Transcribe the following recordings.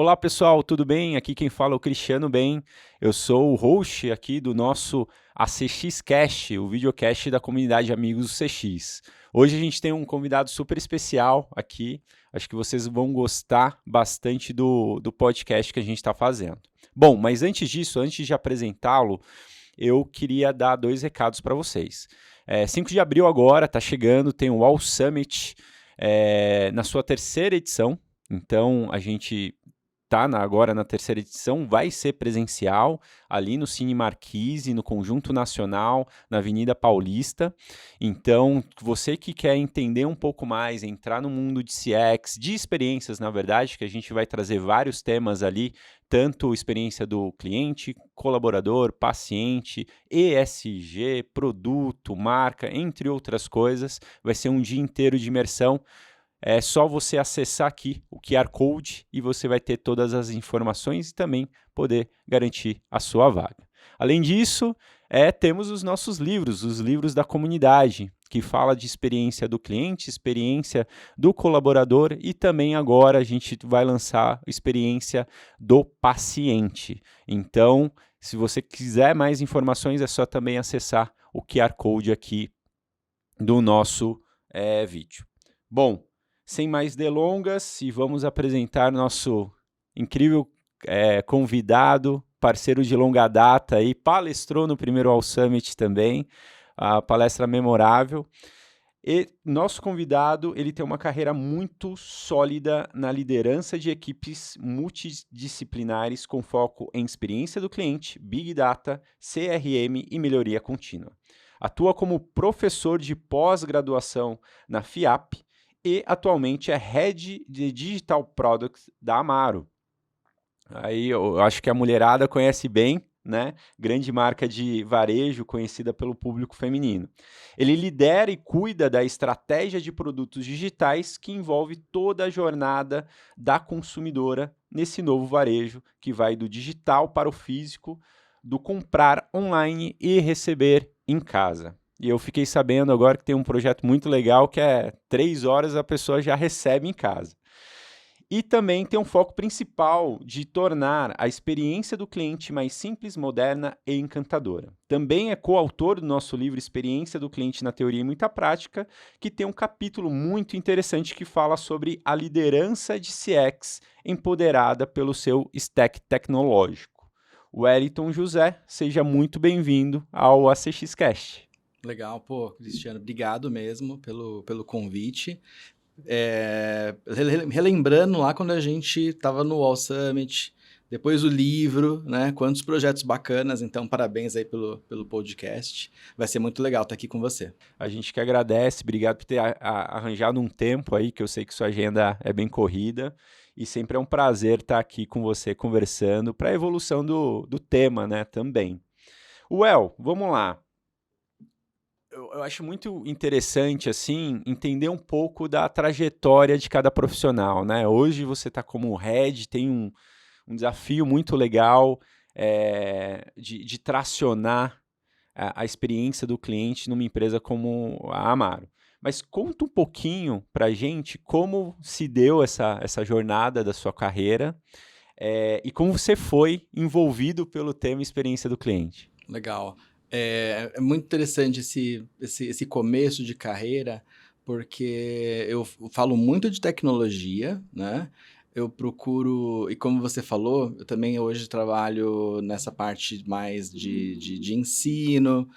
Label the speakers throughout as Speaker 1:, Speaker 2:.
Speaker 1: Olá pessoal, tudo bem? Aqui quem fala é o Cristiano Bem. Eu sou o host aqui do nosso ACX Cast, o videocast da comunidade Amigos do CX. Hoje a gente tem um convidado super especial aqui. Acho que vocês vão gostar bastante do podcast que a gente está fazendo. Bom, mas antes disso, antes de apresentá-lo, eu queria dar 2 recados para vocês. 5 de abril agora, está chegando, tem o All Summit na sua 3ª edição. Então, a gente está agora na 3ª edição, vai ser presencial, ali no Cine Marquise, no Conjunto Nacional, na Avenida Paulista. Então, você que quer entender um pouco mais, entrar no mundo de CX, de experiências, na verdade, que a gente vai trazer vários temas ali, tanto experiência do cliente, colaborador, paciente, ESG, produto, marca, entre outras coisas. Vai ser um dia inteiro de imersão. É só você acessar aqui o QR Code e você vai ter todas as informações e também poder garantir a sua vaga. Além disso, temos os nossos livros, os livros da comunidade, que fala de experiência do cliente, experiência do colaborador e também agora a gente vai lançar experiência do paciente. Então, se você quiser mais informações, é só também acessar o QR Code aqui do nosso vídeo. Bom, sem mais delongas, e vamos apresentar nosso incrível convidado, parceiro de longa data, e palestrou no primeiro All Summit também, a palestra memorável. E nosso convidado, ele tem uma carreira muito sólida na liderança de equipes multidisciplinares com foco em experiência do cliente, Big Data, CRM e melhoria contínua. Atua como professor de pós-graduação na FIAP, e atualmente é Head de Digital Products da Amaro. Aí eu acho que a mulherada conhece bem, né? Grande marca de varejo conhecida pelo público feminino. Ele lidera e cuida da estratégia de produtos digitais que envolve toda a jornada da consumidora nesse novo varejo que vai do digital para o físico, do comprar online e receber em casa. E eu fiquei sabendo agora que tem um projeto muito legal que 3 horas a pessoa já recebe em casa. E também tem um foco principal de tornar a experiência do cliente mais simples, moderna e encantadora. Também é coautor do nosso livro Experiência do Cliente na Teoria e Muita Prática, que tem um capítulo muito interessante que fala sobre a liderança de CX empoderada pelo seu stack tecnológico. Wellington José, seja muito bem-vindo ao ACX Cast.
Speaker 2: Legal, Cristiano, obrigado mesmo pelo convite. Relembrando lá quando a gente estava no All Summit, depois o livro, né? Quantos projetos bacanas, então parabéns aí pelo podcast. Vai ser muito legal estar aqui com você.
Speaker 1: A gente que agradece, obrigado por ter arranjado um tempo aí, que eu sei que sua agenda é bem corrida, e sempre é um prazer estar aqui com você conversando para a evolução do tema, né, também. Vamos lá. Eu acho muito interessante, assim, entender um pouco da trajetória de cada profissional, né? Hoje você está como head, tem um desafio muito legal de tracionar a experiência do cliente numa empresa como a Amaro. Mas conta um pouquinho para a gente como se deu essa jornada da sua carreira e como você foi envolvido pelo tema experiência do cliente.
Speaker 2: Legal. É muito interessante esse começo de carreira, porque eu falo muito de tecnologia, né? Eu procuro, e como você falou, eu também hoje trabalho nessa parte mais de ensino,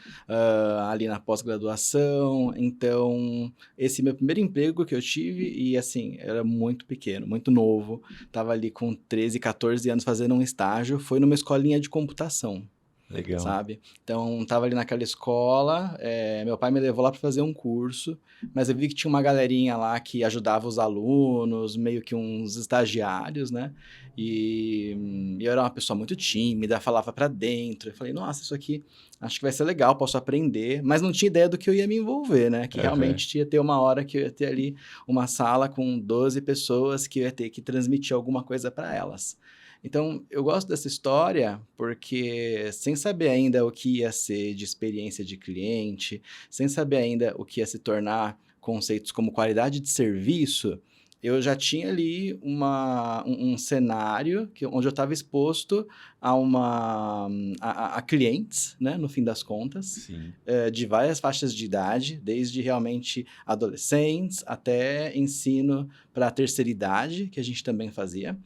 Speaker 2: ali na pós-graduação. Então, esse meu primeiro emprego que eu tive, e assim, era muito pequeno, muito novo, estava ali com 13, 14 anos fazendo um estágio, foi numa escolinha de computação.
Speaker 1: Legal.
Speaker 2: Sabe? Então, tava ali naquela escola, meu pai me levou lá para fazer um curso, mas eu vi que tinha uma galerinha lá que ajudava os alunos, meio que uns estagiários, né? E eu era uma pessoa muito tímida, falava para dentro. Eu falei, nossa, isso aqui acho que vai ser legal, posso aprender, mas não tinha ideia do que eu ia me envolver, né? Que realmente ia ter uma hora que eu ia ter ali uma sala com 12 pessoas que eu ia ter que transmitir alguma coisa para elas. Então, eu gosto dessa história porque, sem saber ainda o que ia ser de experiência de cliente, sem saber ainda o que ia se tornar conceitos como qualidade de serviço, eu já tinha ali um cenário onde eu estava exposto a clientes, né, no fim das contas,
Speaker 1: Sim.
Speaker 2: de várias faixas de idade, desde realmente adolescentes até ensino para a terceira idade, que a gente também fazia,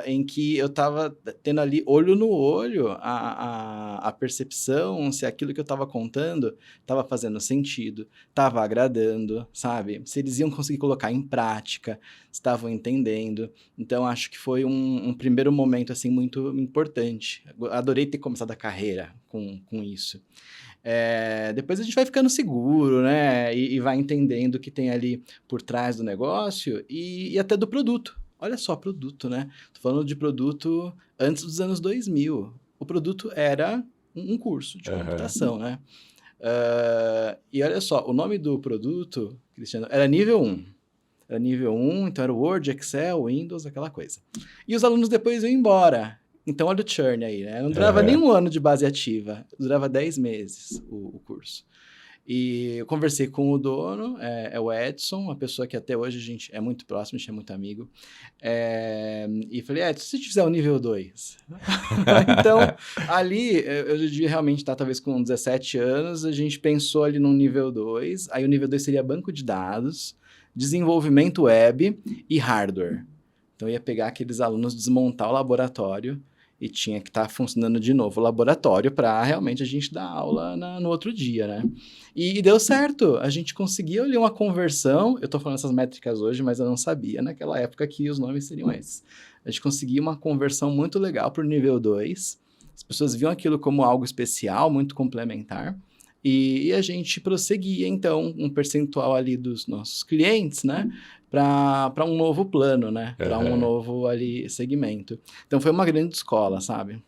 Speaker 2: em que eu estava tendo ali olho no olho a percepção se aquilo que eu estava contando estava fazendo sentido, estava agradando, sabe? Se eles iam conseguir colocar em prática, estavam entendendo. Então, acho que foi um primeiro momento, assim, muito importante. Adorei ter começado a carreira com isso. Depois a gente vai ficando seguro, né? E vai entendendo o que tem ali por trás do negócio e até do produto. Olha só, produto, né? Tô falando de produto antes dos anos 2000. O produto era um curso de
Speaker 1: Aham.
Speaker 2: computação, né? E olha só, o nome do produto, Cristiano, era nível 1. Era nível 1, então era Word, Excel, Windows, aquela coisa. E os alunos depois iam embora. Então olha o churn aí, né? Não durava nem
Speaker 1: Aham.
Speaker 2: um ano de base ativa, durava 10 meses o curso. E eu conversei com o dono, é o Edson, uma pessoa que até hoje a gente é muito próximo, a gente é muito amigo. E falei, Edson, se tiver o nível 2? Então, ali, eu devia realmente estar talvez com 17 anos, a gente pensou ali num nível 2, aí o nível 2 seria banco de dados, desenvolvimento web e hardware. Então, eu ia pegar aqueles alunos, desmontar o laboratório e tinha que estar funcionando de novo o laboratório para realmente a gente dar aula no outro dia, né? E deu certo, a gente conseguiu ali uma conversão, eu estou falando essas métricas hoje, mas eu não sabia naquela época que os nomes seriam esses. A gente conseguiu uma conversão muito legal para o nível 2, as pessoas viam aquilo como algo especial, muito complementar, e a gente prosseguia, então, um percentual ali dos nossos clientes, né? Para um novo plano, né? Para um
Speaker 1: Aham.
Speaker 2: novo ali segmento. Então foi uma grande escola, sabe?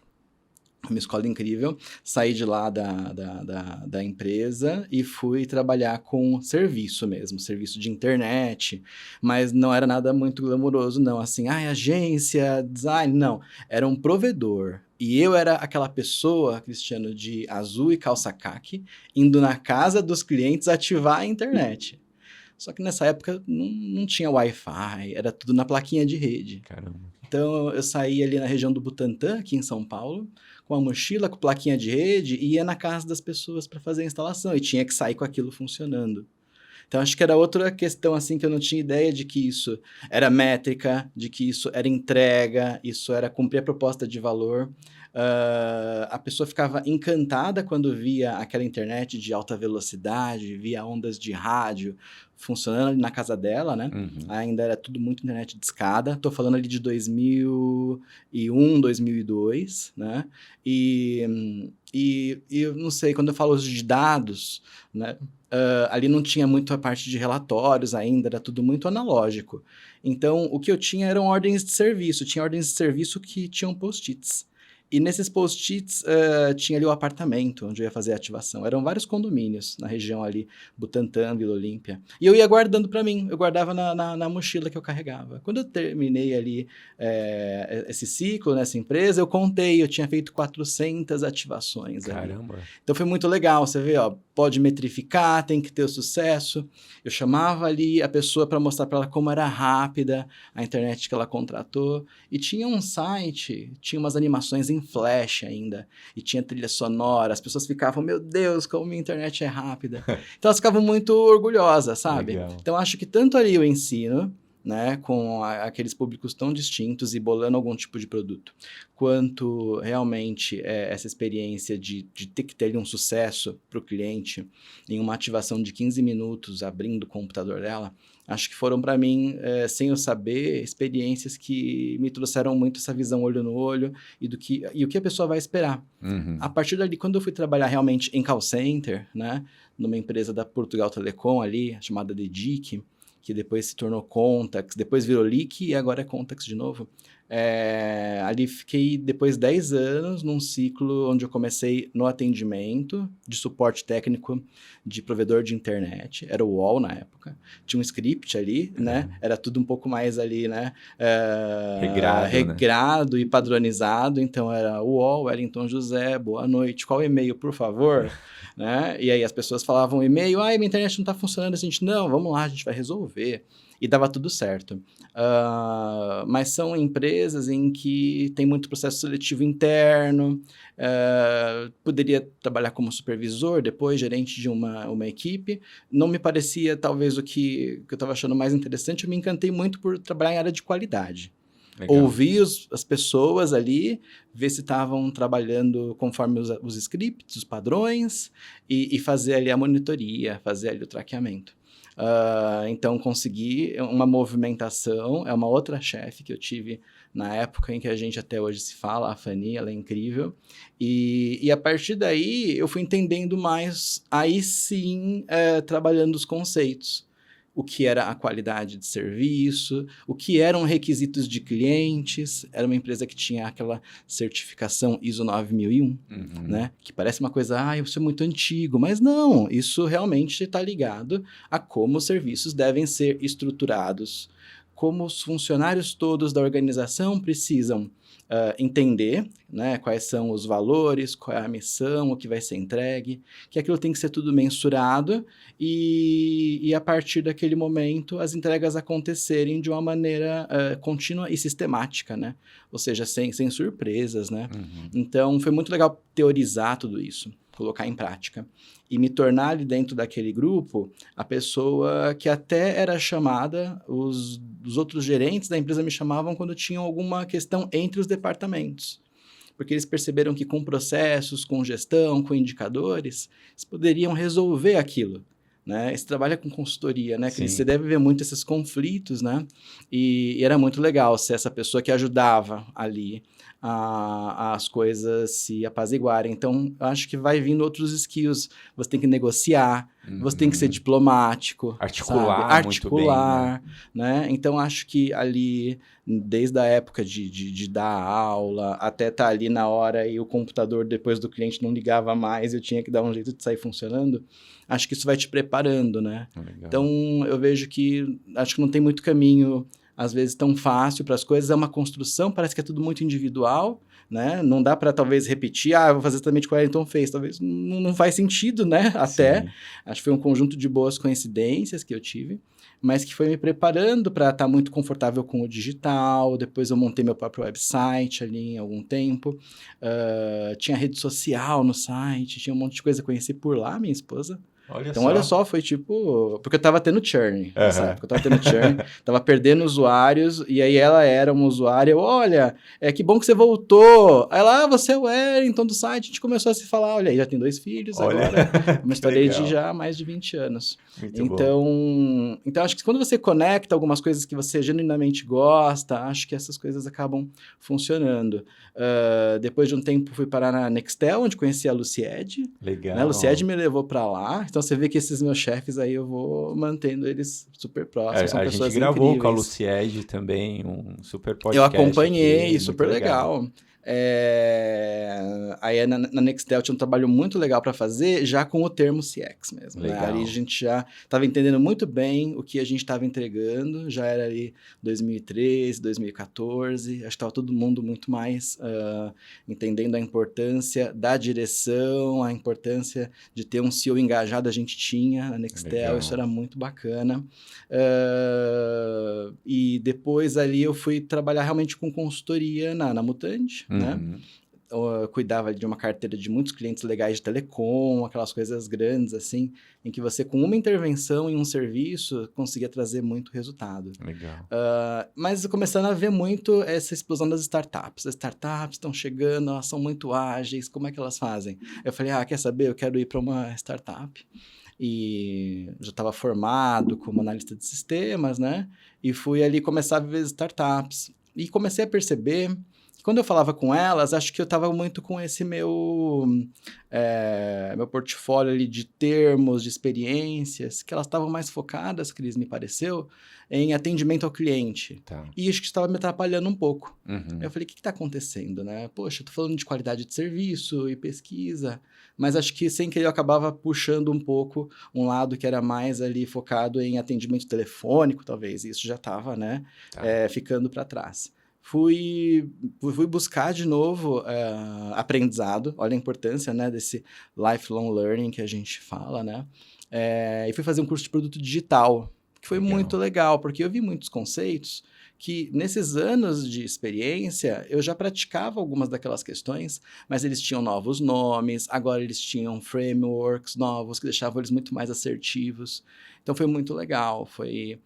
Speaker 2: Uma escola incrível. Saí de lá da empresa e fui trabalhar com serviço mesmo, serviço de internet, mas não era nada muito glamouroso, não. Assim, agência, design, não. Era um provedor. E eu era aquela pessoa, Cristiano, de azul e calça caqui, indo na casa dos clientes ativar a internet. Só que nessa época não tinha Wi-Fi, era tudo na plaquinha de rede.
Speaker 1: Caramba.
Speaker 2: Então eu saí ali na região do Butantã, aqui em São Paulo, com a mochila, com plaquinha de rede, e ia na casa das pessoas para fazer a instalação, e tinha que sair com aquilo funcionando. Então acho que era outra questão assim que eu não tinha ideia de que isso era métrica, de que isso era entrega, isso era cumprir a proposta de valor. A pessoa ficava encantada quando via aquela internet de alta velocidade, via ondas de rádio funcionando ali na casa dela, né?
Speaker 1: Uhum.
Speaker 2: Ainda era tudo muito internet de escada. Tô falando ali de 2001, 2002, né? E eu não sei, quando eu falo de dados, né? Ali não tinha muito a parte de relatórios ainda, era tudo muito analógico. Então, o que eu tinha eram ordens de serviço. Tinha ordens de serviço que tinham post-its. E nesses post-its tinha ali o apartamento onde eu ia fazer a ativação. Eram vários condomínios na região ali, Butantã, Vila Olímpia. E eu ia guardando para mim, eu guardava na mochila que eu carregava. Quando eu terminei ali esse ciclo nessa empresa, eu contei, eu tinha feito 400 ativações ali.
Speaker 1: Caramba.
Speaker 2: Então foi muito legal, você vê, ó, pode metrificar, tem que ter o sucesso. Eu chamava ali a pessoa para mostrar para ela como era rápida a internet que ela contratou. E tinha um site, tinha umas animações em Flash ainda, e tinha trilha sonora, as pessoas ficavam, meu Deus, como minha internet é rápida. Então elas ficavam muito orgulhosas, sabe?
Speaker 1: Legal.
Speaker 2: Então acho que tanto ali o ensino, né, com aqueles públicos tão distintos e bolando algum tipo de produto, quanto realmente essa experiência de ter que ter ali um sucesso para o cliente em uma ativação de 15 minutos abrindo o computador dela, acho que foram para mim, sem eu saber, experiências que me trouxeram muito essa visão olho no olho e o que a pessoa vai esperar. A
Speaker 1: Uhum.
Speaker 2: partir dali, quando eu fui trabalhar realmente em call center, né, numa empresa da Portugal Telecom ali, chamada Dedic, que depois se tornou Contax, depois virou Leak e agora é Contax de novo. Ali fiquei depois 10 anos num ciclo onde eu comecei no atendimento de suporte técnico de provedor de internet, era o UOL na época, tinha um script ali, né, era tudo um pouco mais ali, né,
Speaker 1: Regrado, né?
Speaker 2: regrado e padronizado, então era o UOL, Wellington José, boa noite, qual e-mail, por favor? Né? E aí as pessoas falavam e-mail, minha internet não está funcionando, a gente, não, vamos lá, a gente vai resolver. e dava tudo certo. Mas são empresas em que tem muito processo seletivo interno, poderia trabalhar como supervisor, depois gerente de uma equipe. Não me parecia, talvez, o que eu estava achando mais interessante. Eu me encantei muito por trabalhar em área de qualidade.
Speaker 1: Legal.
Speaker 2: Ouvir as pessoas ali, ver se estavam trabalhando conforme os scripts, os padrões, e fazer ali a monitoria, fazer ali o traqueamento. Então, consegui uma movimentação, é uma outra chefe que eu tive na época em que a gente até hoje se fala, a Fanny, ela é incrível. E a partir daí, eu fui entendendo mais, aí sim, trabalhando os conceitos. O que era a qualidade de serviço, o que eram requisitos de clientes. Era uma empresa que tinha aquela certificação ISO 9001, né? Que parece uma coisa, isso é muito antigo, mas não, isso realmente está ligado a como os serviços devem ser estruturados, como os funcionários todos da organização precisam entender, né, quais são os valores, qual é a missão, o que vai ser entregue, que aquilo tem que ser tudo mensurado e a partir daquele momento as entregas acontecerem de uma maneira contínua e sistemática, né? Ou seja, sem surpresas, né? Então, foi muito legal teorizar tudo isso, colocar em prática e me tornar ali dentro daquele grupo a pessoa que até era chamada, os outros gerentes da empresa me chamavam quando tinham alguma questão entre os departamentos. Porque eles perceberam que com processos, com gestão, com indicadores, eles poderiam resolver aquilo. Né? Você trabalha com consultoria, né, Cris? Você deve ver muito esses conflitos, né? E era muito legal ser essa pessoa que ajudava ali as coisas se apaziguarem. Então, eu acho que vai vindo outros skills. Você tem que negociar, você tem que ser diplomático,
Speaker 1: articular muito bem,
Speaker 2: né? Então, acho que ali, desde a época de dar aula, até estar ali na hora e o computador depois do cliente não ligava mais, eu tinha que dar um jeito de sair funcionando, acho que isso vai te preparando, né?
Speaker 1: Legal.
Speaker 2: Então, eu vejo que acho que não tem muito caminho, às vezes, tão fácil para as coisas. É uma construção, parece que é tudo muito individual, né? Não dá para, talvez, repetir, eu vou fazer exatamente o que o Wellington fez. Talvez não faz sentido, né? Até. Sim. Acho que foi um conjunto de boas coincidências que eu tive, mas que foi me preparando para estar muito confortável com o digital. Depois eu montei meu próprio website ali em algum tempo. Tinha rede social no site, tinha um monte de coisa. Conheci por lá minha esposa. Olha só, foi tipo... Porque eu tava tendo churn nessa época. Eu tava tendo churn, tava perdendo usuários, e aí ela era uma usuária. Olha, que bom que você voltou. Aí ela, você é o Wellington do site. A gente começou a se falar, olha aí, já tem 2 filhos agora. Uma história de já mais de 20 anos. Então, acho que quando você conecta algumas coisas que você genuinamente gosta, acho que essas coisas acabam funcionando. Depois de um tempo, fui parar na Nextel, onde conheci a Luciede.
Speaker 1: Legal.
Speaker 2: Né? A Luciede me levou para lá. Então, você vê que esses meus chefes aí, eu vou mantendo eles super próximos. São pessoas incríveis.
Speaker 1: A gente gravou com a Luciede também, um super podcast.
Speaker 2: Eu acompanhei,
Speaker 1: aqui,
Speaker 2: super legal. Aí na Nextel tinha um trabalho muito legal para fazer, já com o termo CX mesmo. Né? Ali a gente já estava entendendo muito bem o que a gente estava entregando, já era ali 2013, 2014, acho que estava todo mundo muito mais entendendo a importância da direção, a importância de ter um CEO engajado, a gente tinha na Nextel, isso era muito bacana. E depois ali eu fui trabalhar realmente com consultoria na Mutante, né? Eu cuidava de uma carteira de muitos clientes legais de telecom, aquelas coisas grandes assim, em que você com uma intervenção em um serviço conseguia trazer muito resultado.
Speaker 1: Legal.
Speaker 2: Mas começando a ver muito essa explosão das startups. As startups estão chegando, elas são muito ágeis, como é que elas fazem? Eu falei, quer saber? Eu quero ir para uma startup. E já estava formado como analista de sistemas, né? E fui ali começar a ver startups. E comecei a perceber que quando eu falava com elas, acho que eu estava muito com esse meu portfólio ali de termos, de experiências, que elas estavam mais focadas, Cris, me pareceu, em atendimento ao cliente.
Speaker 1: Tá.
Speaker 2: E acho que estava me atrapalhando um pouco. Eu falei, o que está acontecendo, né? Poxa, eu tô falando de qualidade de serviço e pesquisa, mas acho que sem querer eu acabava puxando um pouco um lado que era mais ali focado em atendimento telefônico, talvez. Isso já estava, né? Ficando para trás. Fui buscar de novo aprendizado, olha a importância, né, desse lifelong learning que a gente fala, né? E fui fazer um curso de produto digital, que foi
Speaker 1: Legal.
Speaker 2: muito legal, porque eu vi muitos conceitos que nesses anos de experiência eu já praticava algumas daquelas questões, mas eles tinham novos nomes, agora eles tinham frameworks novos que deixavam eles muito mais assertivos. Então foi muito legal, foi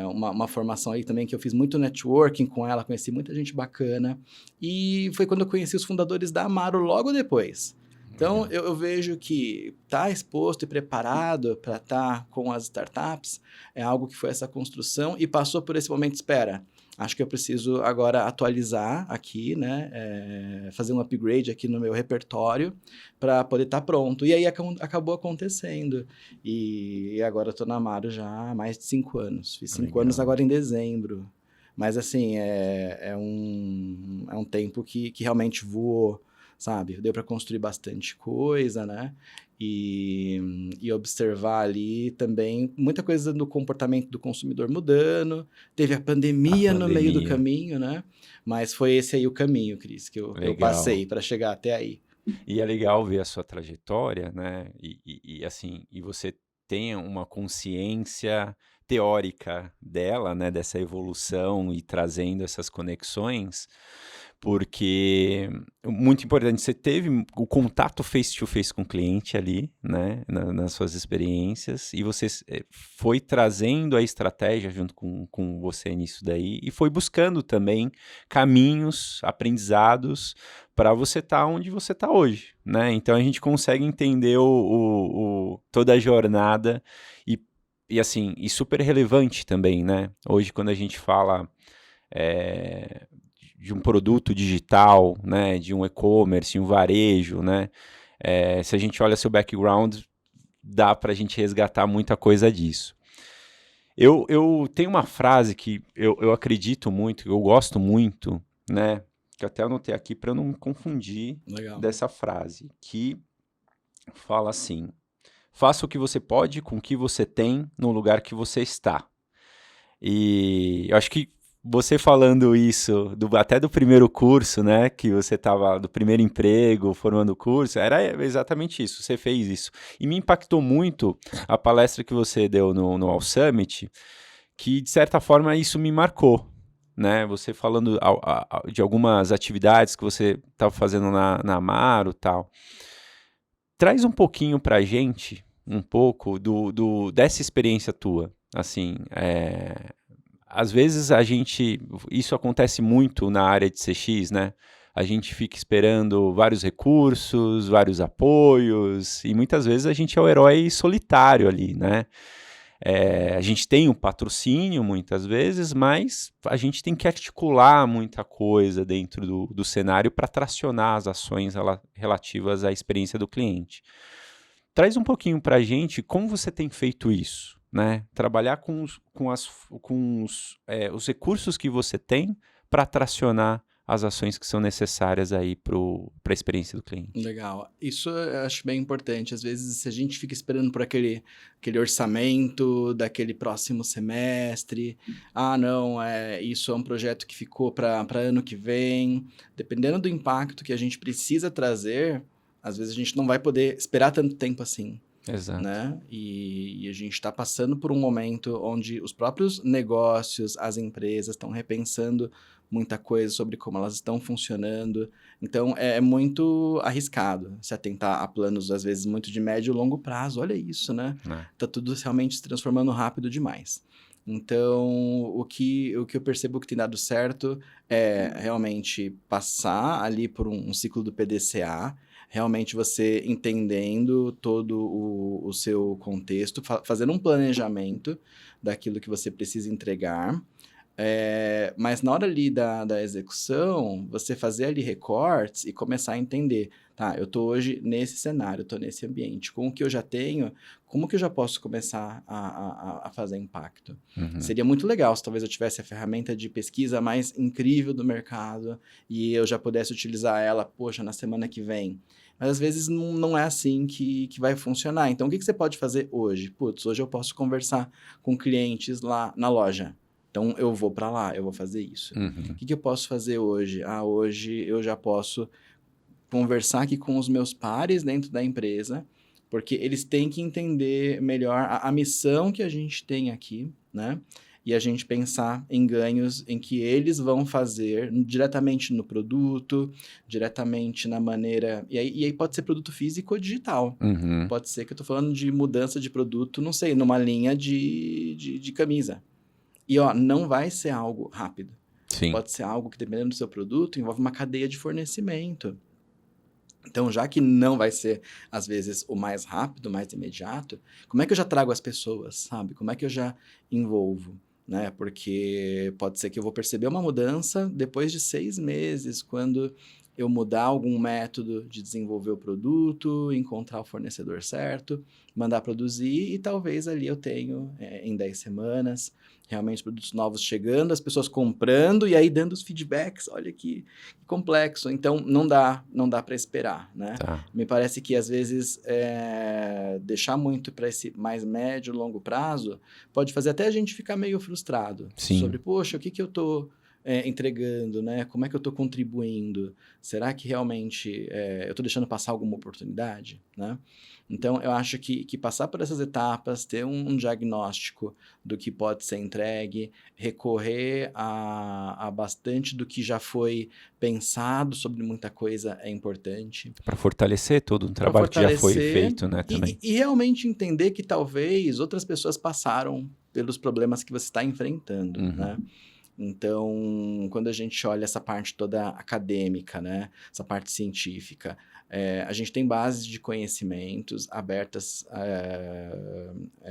Speaker 2: uma formação aí também que eu fiz muito networking com ela, conheci muita gente bacana, e foi quando eu conheci os fundadores da Amaro logo depois. Então,
Speaker 1: Legal.
Speaker 2: eu vejo que estar exposto e preparado para estar com as startups é algo que foi essa construção e passou por esse momento, espera, acho que eu preciso agora atualizar aqui, né, fazer um upgrade aqui no meu repertório para poder estar pronto. E aí acabou acontecendo. E agora eu estou na Amaro já há mais de 5 anos. Fiz 5 anos
Speaker 1: Legal.
Speaker 2: agora em dezembro. Mas, assim, é um tempo que realmente voou, sabe? Deu para construir bastante coisa, né? E observar ali também muita coisa do comportamento do consumidor mudando. Teve a
Speaker 1: A
Speaker 2: pandemia no meio do
Speaker 1: pandemia.
Speaker 2: caminho, né? Mas foi esse aí o caminho, Cris, que eu
Speaker 1: Legal.
Speaker 2: passei para chegar até aí.
Speaker 1: E é legal ver a sua trajetória, né? E assim, e você tem uma consciência teórica dela, né? Dessa evolução e trazendo essas conexões, porque muito importante, você teve o contato face to face com o cliente ali, né? Nas suas experiências, e você foi trazendo a estratégia junto com você nisso daí, e foi buscando também caminhos, aprendizados para você estar onde você está hoje, né? Então a gente consegue entender toda a jornada e assim, e super relevante também, né? Hoje quando a gente fala é, de um produto digital, né? De um e-commerce, um varejo, né? Se a gente olha seu background, dá para a gente resgatar muita coisa disso. Eu tenho uma frase que eu acredito muito, que eu gosto muito, né? Que eu até anotei aqui para eu não me confundir
Speaker 2: Legal.
Speaker 1: dessa frase, que fala assim: faça o que você pode com o que você tem no lugar que você está. E eu acho que você falando isso, até do primeiro curso, né, que você estava, do primeiro emprego, formando o curso, era exatamente isso, você fez isso. E me impactou muito a palestra que você deu no All Summit, que de certa forma isso me marcou, né? Você falando de algumas atividades que você estava fazendo na Amaro e tal. Traz um pouquinho pra gente, um pouco, dessa experiência tua. Assim, às vezes isso acontece muito na área de CX, né? A gente fica esperando vários recursos, vários apoios, e muitas vezes a gente é o herói solitário ali, né? A gente tem um patrocínio muitas vezes, mas a gente tem que articular muita coisa dentro do cenário para tracionar as ações relativas à experiência do cliente. Traz um pouquinho para a gente como você tem feito isso, né? Trabalhar com os recursos que você tem para tracionar as ações que são necessárias aí para a experiência do cliente.
Speaker 2: Legal. Isso eu acho bem importante. Às vezes, se a gente fica esperando por aquele orçamento daquele próximo semestre, não, isso é um projeto que ficou para ano que vem. Dependendo do impacto que a gente precisa trazer, às vezes a gente não vai poder esperar tanto tempo assim,
Speaker 1: Exato.
Speaker 2: né? E a gente está passando por um momento onde os próprios negócios, as empresas estão repensando muita coisa sobre como elas estão funcionando. Então, é muito arriscado se atentar a planos, às vezes, muito de médio e longo prazo. Olha isso, né?
Speaker 1: Né?
Speaker 2: Tá tudo realmente se transformando rápido demais. Então, o que eu percebo que tem dado certo é realmente passar ali por um ciclo do PDCA, realmente você entendendo todo o seu contexto, fazendo um planejamento daquilo que você precisa entregar, mas na hora ali da execução, você fazer ali recortes e começar a entender, tá, eu estou hoje nesse cenário, eu estou nesse ambiente, com o que eu já tenho, como que eu já posso começar a fazer impacto?
Speaker 1: Uhum.
Speaker 2: Seria muito legal se talvez eu tivesse a ferramenta de pesquisa mais incrível do mercado e eu já pudesse utilizar ela, poxa, na semana que vem. Mas às vezes não é assim que vai funcionar. Então, o que você pode fazer hoje? Putz, hoje eu posso conversar com clientes lá na loja. Então, eu vou para lá, eu vou fazer isso. O
Speaker 1: Uhum.
Speaker 2: que eu posso fazer hoje? Hoje eu já posso conversar aqui com os meus pares dentro da empresa Porque eles têm que entender melhor a missão que a gente tem aqui, né? E a gente pensar em ganhos em que eles vão fazer diretamente no produto, diretamente na maneira... E aí pode ser produto físico ou digital.
Speaker 1: Uhum.
Speaker 2: Pode ser que eu estou falando de mudança de produto, não sei, numa linha de camisa. E, ó, não vai ser algo rápido.
Speaker 1: Sim.
Speaker 2: Pode ser algo que, dependendo do seu produto, envolve uma cadeia de fornecimento. Então, já que não vai ser, às vezes, o mais rápido, o mais imediato, como é que eu já trago as pessoas, sabe? Como é que eu já envolvo, né? Porque pode ser que eu vou perceber uma mudança depois de 6 meses, quando eu mudar algum método de desenvolver o produto, encontrar o fornecedor certo, mandar produzir e talvez ali eu tenho, em 10 semanas, realmente produtos novos chegando, as pessoas comprando e aí dando os feedbacks, olha que complexo. Então, não dá para esperar, né?
Speaker 1: Tá.
Speaker 2: Me parece que, às vezes, deixar muito para esse mais médio, longo prazo, pode fazer até a gente ficar meio frustrado.
Speaker 1: Sim.
Speaker 2: Sobre, poxa, o que eu estou entregando, né? Como é que eu estou contribuindo? Será que realmente eu estou deixando passar alguma oportunidade, né? Então, eu acho que passar por essas etapas, ter um diagnóstico do que pode ser entregue, recorrer a bastante do que já foi pensado sobre muita coisa é importante.
Speaker 1: Para fortalecer todo um
Speaker 2: Para
Speaker 1: trabalho que já foi
Speaker 2: fortalecer
Speaker 1: feito, né, também.
Speaker 2: e realmente entender que talvez outras pessoas passaram pelos problemas que você está enfrentando, né?
Speaker 1: Uhum.
Speaker 2: Então, quando a gente olha essa parte toda acadêmica, né? Essa parte científica, a gente tem bases de conhecimentos abertas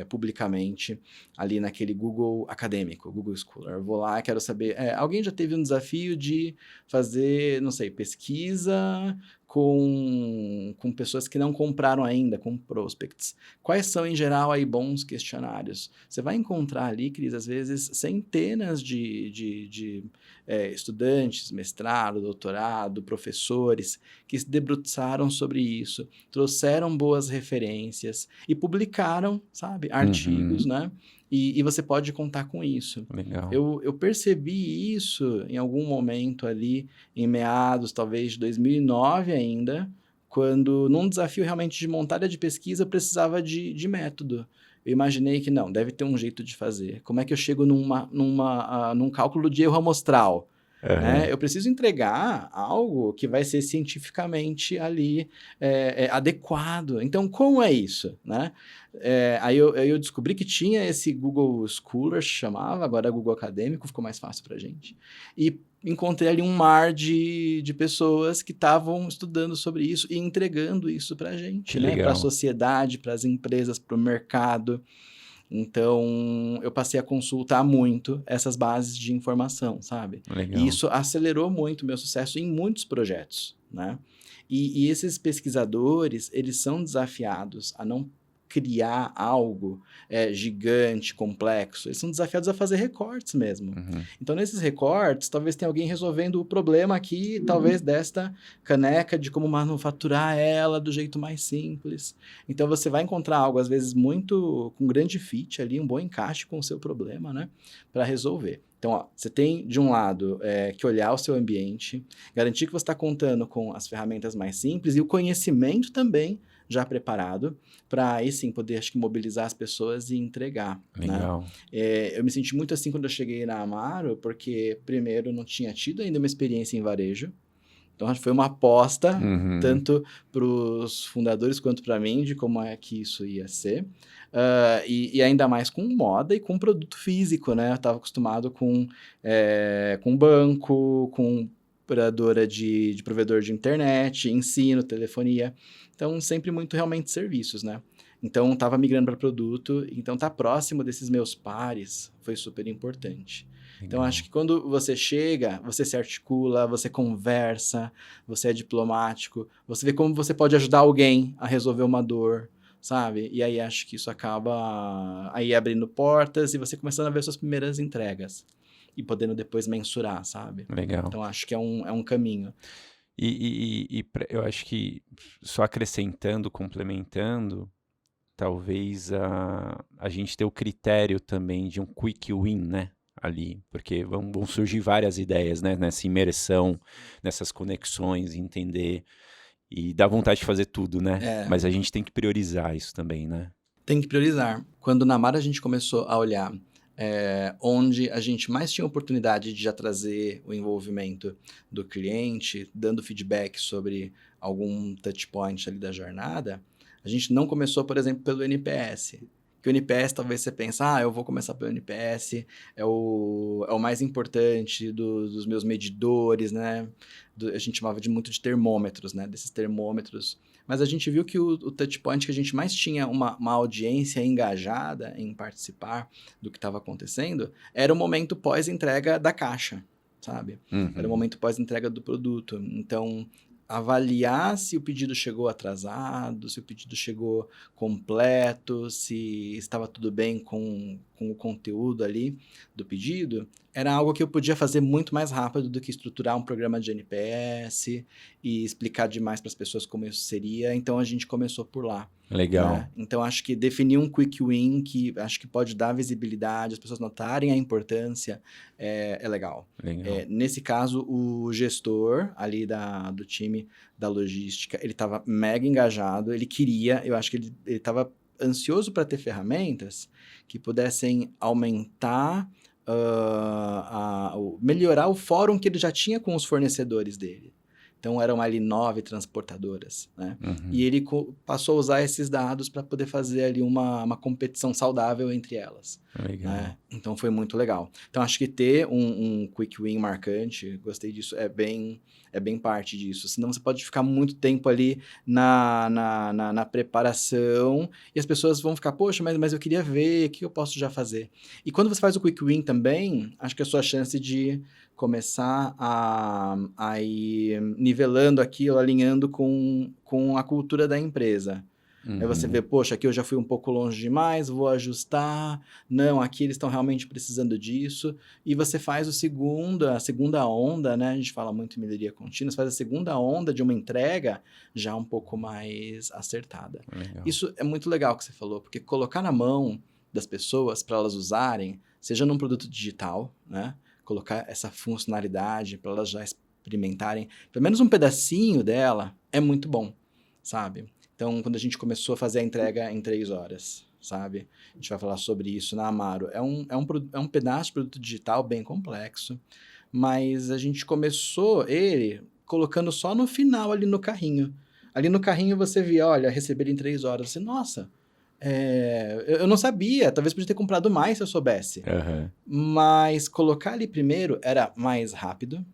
Speaker 2: publicamente ali naquele Google acadêmico, Google Scholar. Eu vou lá, quero saber... alguém já teve um desafio de fazer, não sei, pesquisa com pessoas que não compraram ainda, com prospects. Quais são, em geral, aí bons questionários? Você vai encontrar ali, Cris, às vezes, centenas de estudantes, mestrado, doutorado, professores, que se debruçaram sobre isso, trouxeram boas referências e publicaram, sabe, artigos,
Speaker 1: Uhum.
Speaker 2: né? E você pode contar com isso.
Speaker 1: Legal.
Speaker 2: Eu percebi isso em algum momento ali, em meados, talvez, de 2009 ainda, quando, num desafio realmente de montada de pesquisa, eu precisava de método. Eu imaginei que, não, deve ter um jeito de fazer. Como é que eu chego num cálculo de erro amostral? Né?
Speaker 1: Aham.
Speaker 2: Eu preciso entregar algo que vai ser cientificamente ali adequado. Então, como é isso? Né? Aí eu descobri que tinha esse Google Scholar, chamava, agora é Google Acadêmico, ficou mais fácil para a gente. E encontrei ali um mar de pessoas que estavam estudando sobre isso e entregando isso para a gente,
Speaker 1: Que
Speaker 2: né? Para a
Speaker 1: legal.
Speaker 2: sociedade, para as empresas, para o mercado. Então, eu passei a consultar muito essas bases de informação, sabe? E
Speaker 1: Legal.
Speaker 2: isso acelerou muito o meu sucesso em muitos projetos, né? E esses pesquisadores, eles são desafiados a não criar algo gigante, complexo. Eles são desafiados a fazer recortes mesmo.
Speaker 1: Uhum.
Speaker 2: Então, nesses recortes, talvez tenha alguém resolvendo o problema aqui, talvez desta caneca, de como manufaturar ela do jeito mais simples. Então, você vai encontrar algo, às vezes, muito com grande fit ali, um bom encaixe com o seu problema, né? Para resolver. Então, ó, você tem, de um lado, que olhar o seu ambiente, garantir que você está contando com as ferramentas mais simples e o conhecimento também já preparado, para aí sim poder, acho que, mobilizar as pessoas e entregar.
Speaker 1: Legal.
Speaker 2: Né? Eu me senti muito assim quando eu cheguei na Amaro, porque, primeiro, não tinha tido ainda uma experiência em varejo. Então, acho que foi uma aposta,
Speaker 1: Uhum.
Speaker 2: tanto para os fundadores quanto para mim, de como é que isso ia ser. E ainda mais com moda e com produto físico, né? Eu estava acostumado com banco, com operadora de provedor de internet, ensino, telefonia. Então, sempre muito realmente serviços, né? Então, estava migrando para produto. Então, estar próximo desses meus pares foi super importante. Então, acho que quando você chega, você se articula, você conversa, você é diplomático, você vê como você pode ajudar alguém a resolver uma dor, sabe? E aí, acho que isso acaba aí abrindo portas e você começando a ver suas primeiras entregas. E podendo depois mensurar, sabe?
Speaker 1: Legal.
Speaker 2: Então, acho que é um caminho.
Speaker 1: Eu acho que só acrescentando, complementando, talvez a gente ter o critério também de um quick win, né? Ali, porque vão surgir várias ideias, né? Nessa imersão, nessas conexões, entender. E dá vontade de fazer tudo, né?
Speaker 2: É.
Speaker 1: Mas a gente tem que priorizar isso também, né?
Speaker 2: Tem que priorizar. Quando na Amaro a gente começou a olhar onde a gente mais tinha oportunidade de já trazer o envolvimento do cliente, dando feedback sobre algum touch point ali da jornada, a gente não começou, por exemplo, pelo NPS. Que o NPS, talvez você pense, eu vou começar pelo NPS, é o mais importante dos meus medidores, né? A gente chamava muito de termômetros, né? Desses termômetros. Mas a gente viu que o touch point que a gente mais tinha uma audiência engajada em participar do que estava acontecendo era o momento pós-entrega da caixa, sabe? Era o momento pós-entrega do produto. Então, avaliar se o pedido chegou atrasado, se o pedido chegou completo, se estava tudo bem com o conteúdo ali do pedido, era algo que eu podia fazer muito mais rápido do que estruturar um programa de NPS e explicar demais para as pessoas como isso seria. Então, a gente começou por lá.
Speaker 1: Legal.
Speaker 2: Né? Então, acho que definir um quick win que acho que pode dar visibilidade, as pessoas notarem a importância, é legal.
Speaker 1: Legal.
Speaker 2: Nesse caso, o gestor ali do time da logística, ele estava mega engajado, ele queria, eu acho que ele estava ansioso para ter ferramentas que pudessem aumentar, melhorar o fórum que ele já tinha com os fornecedores dele. Então, eram ali 9 transportadoras, né? E ele passou a usar esses dados para poder fazer ali uma competição saudável entre elas.
Speaker 1: Legal.
Speaker 2: Né? Então, foi muito legal. Então, acho que ter um quick win marcante, gostei disso, é bem parte disso. Senão, você pode ficar muito tempo ali na preparação e as pessoas vão ficar, poxa, mas eu queria ver, o que eu posso já fazer? E quando você faz o quick win também, acho que é a sua chance de começar a ir nivelando aquilo, alinhando com a cultura da empresa. Aí você vê, poxa, aqui eu já fui um pouco longe demais, vou ajustar. Não, aqui eles estão realmente precisando disso. E você faz a segunda onda, né? A gente fala muito em melhoria contínua, você faz a segunda onda de uma entrega já um pouco mais acertada.
Speaker 1: Legal.
Speaker 2: Isso é muito legal que você falou, porque colocar na mão das pessoas para elas usarem, seja num produto digital, né? Colocar essa funcionalidade para elas já experimentarem, pelo menos um pedacinho dela, é muito bom, sabe? Então, quando a gente começou a fazer a entrega em 3 horas, sabe? A gente vai falar sobre isso na Amaro. É um pedaço de produto digital bem complexo, mas a gente começou ele colocando só no final ali no carrinho. Ali no carrinho você via, olha, receber em 3 horas. Você, nossa, eu não sabia, talvez podia ter comprado mais se eu soubesse. Mas colocar ali primeiro era mais rápido.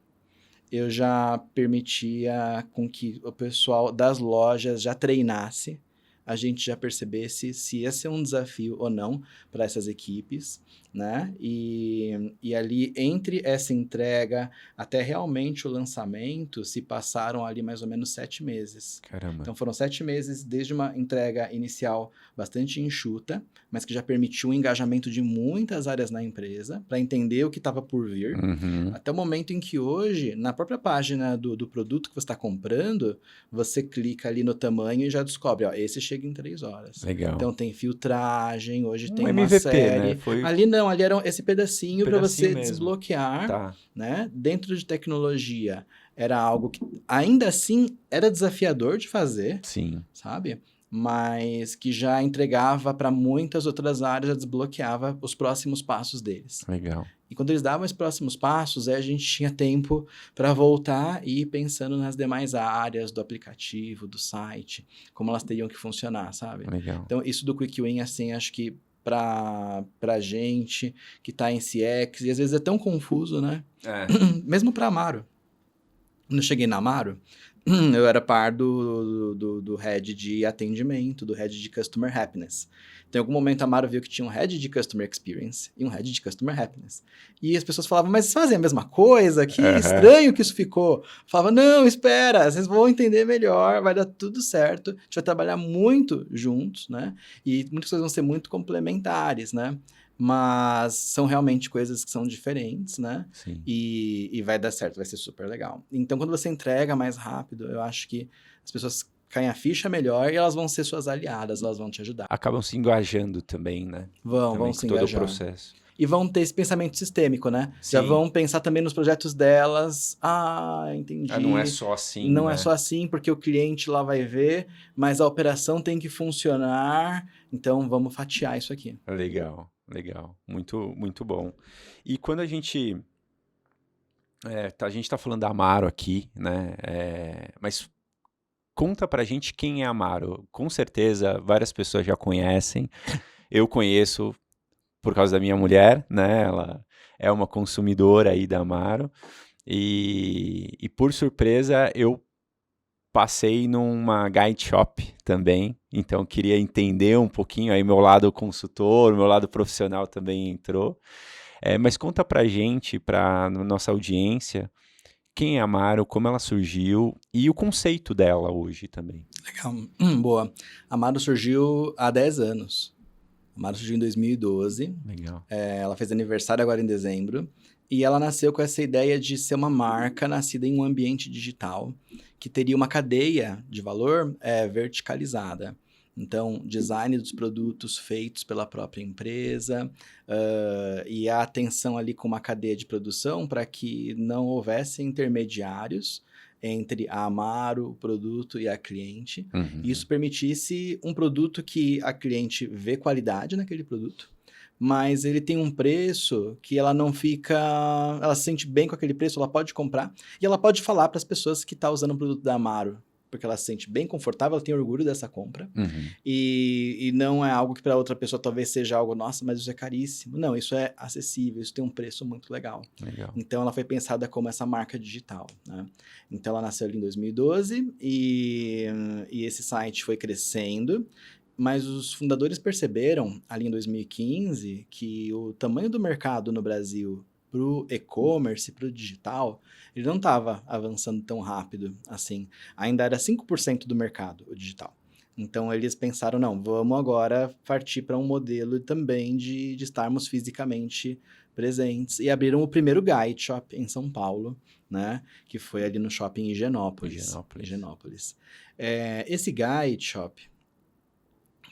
Speaker 2: Eu já permitia com que o pessoal das lojas já treinasse, a gente já percebesse se ia ser um desafio ou não para essas equipes, né? E ali, entre essa entrega até realmente o lançamento, se passaram ali mais ou menos 7 meses.
Speaker 1: Caramba.
Speaker 2: Então, foram 7 meses desde uma entrega inicial bastante enxuta, mas que já permitiu o engajamento de muitas áreas na empresa, para entender o que estava por vir, até o momento em que hoje, na própria página do produto que você está comprando, você clica ali no tamanho e já descobre, ó, esse chega em 3 horas.
Speaker 1: Legal.
Speaker 2: Então, tem filtragem, hoje tem uma
Speaker 1: MVP,
Speaker 2: série.
Speaker 1: né?
Speaker 2: Ali não, ali era esse pedacinho para você
Speaker 1: mesmo
Speaker 2: desbloquear,
Speaker 1: tá.
Speaker 2: né? Dentro de tecnologia, era algo que ainda assim era desafiador de fazer,
Speaker 1: Sim.
Speaker 2: sabe? Mas que já entregava para muitas outras áreas, já desbloqueava os próximos passos deles.
Speaker 1: Legal.
Speaker 2: E quando eles davam os próximos passos, aí a gente tinha tempo para voltar e ir pensando nas demais áreas do aplicativo, do site, como elas teriam que funcionar, sabe?
Speaker 1: Legal.
Speaker 2: Então, isso do Quick Win, assim, acho que pra gente que tá em CX, e às vezes é tão confuso, né? Mesmo pra Amaro. Quando eu cheguei na Amaro, eu era par do head de atendimento, do head de Customer Happiness. Então, em algum momento, a Amaro viu que tinha um head de Customer Experience e um head de Customer Happiness. E as pessoas falavam, mas vocês fazem a mesma coisa? Que estranho que isso ficou. Eu falava, não, espera, vocês vão entender melhor, vai dar tudo certo. A gente vai trabalhar muito juntos, né? E muitas coisas vão ser muito complementares, né? Mas são realmente coisas que são diferentes, né?
Speaker 1: Sim.
Speaker 2: E vai dar certo, vai ser super legal. Então, quando você entrega mais rápido, eu acho que as pessoas caem a ficha melhor e elas vão ser suas aliadas, elas vão te ajudar.
Speaker 1: Acabam se engajando também, né?
Speaker 2: Vão se
Speaker 1: todo
Speaker 2: engajar.
Speaker 1: o processo.
Speaker 2: E vão ter esse pensamento sistêmico, né? Já
Speaker 1: Sim.
Speaker 2: vão pensar também nos projetos delas.
Speaker 1: Não é
Speaker 2: Entendi.
Speaker 1: só assim,
Speaker 2: Não
Speaker 1: né?
Speaker 2: é só assim, porque o cliente lá vai ver, mas a operação tem que funcionar, então vamos fatiar isso aqui.
Speaker 1: Legal, legal. Muito, muito bom. E quando a gente tá falando da Amaro aqui, né? Mas conta pra gente quem é a Amaro. Com certeza, várias pessoas já conhecem. Eu conheço por causa da minha mulher, né? Ela é uma consumidora aí da Amaro. E por surpresa, eu passei numa guide shop também, então queria entender um pouquinho, aí meu lado consultor, meu lado profissional também entrou. Mas conta pra gente, pra nossa audiência, quem é a Amaro, como ela surgiu e o conceito dela hoje também.
Speaker 2: Legal. Boa. A Amaro surgiu há 10 anos. A Amaro surgiu em 2012.
Speaker 1: Legal.
Speaker 2: Ela fez aniversário agora em dezembro. E ela nasceu com essa ideia de ser uma marca nascida em um ambiente digital que teria uma cadeia de valor verticalizada. Então, design dos produtos feitos pela própria empresa e a atenção ali com uma cadeia de produção para que não houvesse intermediários entre a Amaro, o produto e a cliente. E isso permitisse um produto que a cliente vê qualidade naquele produto, mas ele tem um preço que ela não fica... Ela se sente bem com aquele preço, ela pode comprar. E ela pode falar para as pessoas que estão usando o produto da Amaro, porque ela se sente bem confortável, ela tem orgulho dessa compra. E não é algo que para outra pessoa talvez seja algo, nossa, mas isso é caríssimo. Não, isso é acessível, isso tem um preço muito legal.
Speaker 1: Legal.
Speaker 2: Então, ela foi pensada como essa marca digital, né? Então, ela nasceu ali em 2012 e esse site foi crescendo. Mas os fundadores perceberam, ali em 2015, que o tamanho do mercado no Brasil para o e-commerce, para o digital, ele não estava avançando tão rápido assim. Ainda era 5% do mercado, o digital. Então, eles pensaram, não, vamos agora partir para um modelo também de estarmos fisicamente presentes. E abriram o primeiro Guide Shop em São Paulo, né? Que foi ali no shopping Higienópolis. Esse Guide Shop...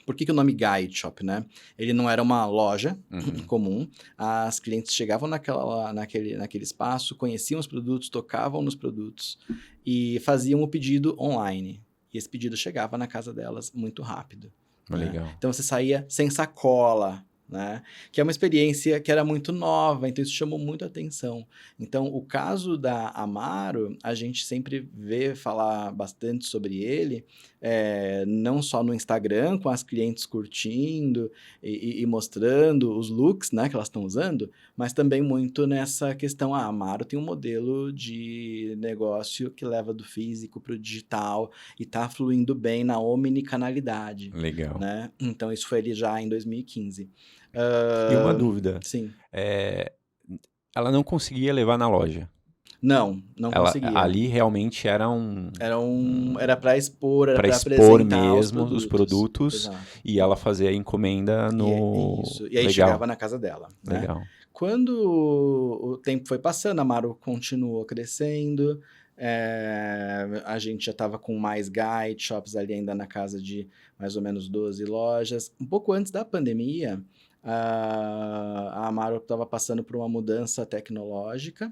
Speaker 2: Por que o nome Guide Shop, né? Ele não era uma loja comum. As clientes chegavam naquele espaço, conheciam os produtos, tocavam nos produtos e faziam o pedido online. E esse pedido chegava na casa delas muito rápido.
Speaker 1: Legal.
Speaker 2: Né? Então, você saía sem sacola, né? Que é uma experiência que era muito nova, então isso chamou muito a atenção. Então, o caso da Amaro, a gente sempre vê falar bastante sobre ele, não só no Instagram, com as clientes curtindo e mostrando os looks, né, que elas estão usando, mas também muito nessa questão, a Amaro tem um modelo de negócio que leva do físico para o digital e está fluindo bem na omnicanalidade.
Speaker 1: Legal.
Speaker 2: Né? Então, isso foi ali já em 2015.
Speaker 1: E uma dúvida.
Speaker 2: Sim.
Speaker 1: Ela não conseguia levar na loja.
Speaker 2: Não
Speaker 1: Ela,
Speaker 2: conseguia.
Speaker 1: ali realmente era
Speaker 2: Era para expor, era
Speaker 1: para
Speaker 2: para
Speaker 1: expor
Speaker 2: apresentar
Speaker 1: mesmo os produtos.
Speaker 2: Exato.
Speaker 1: E ela fazia a encomenda no...
Speaker 2: Isso. E aí
Speaker 1: Legal.
Speaker 2: chegava na casa dela. Né?
Speaker 1: Legal.
Speaker 2: Quando o tempo foi passando, a Amaro continuou crescendo. A gente já estava com mais guide shops ali ainda na casa de mais ou menos 12 lojas. Um pouco antes da pandemia, a Amaro estava passando por uma mudança tecnológica,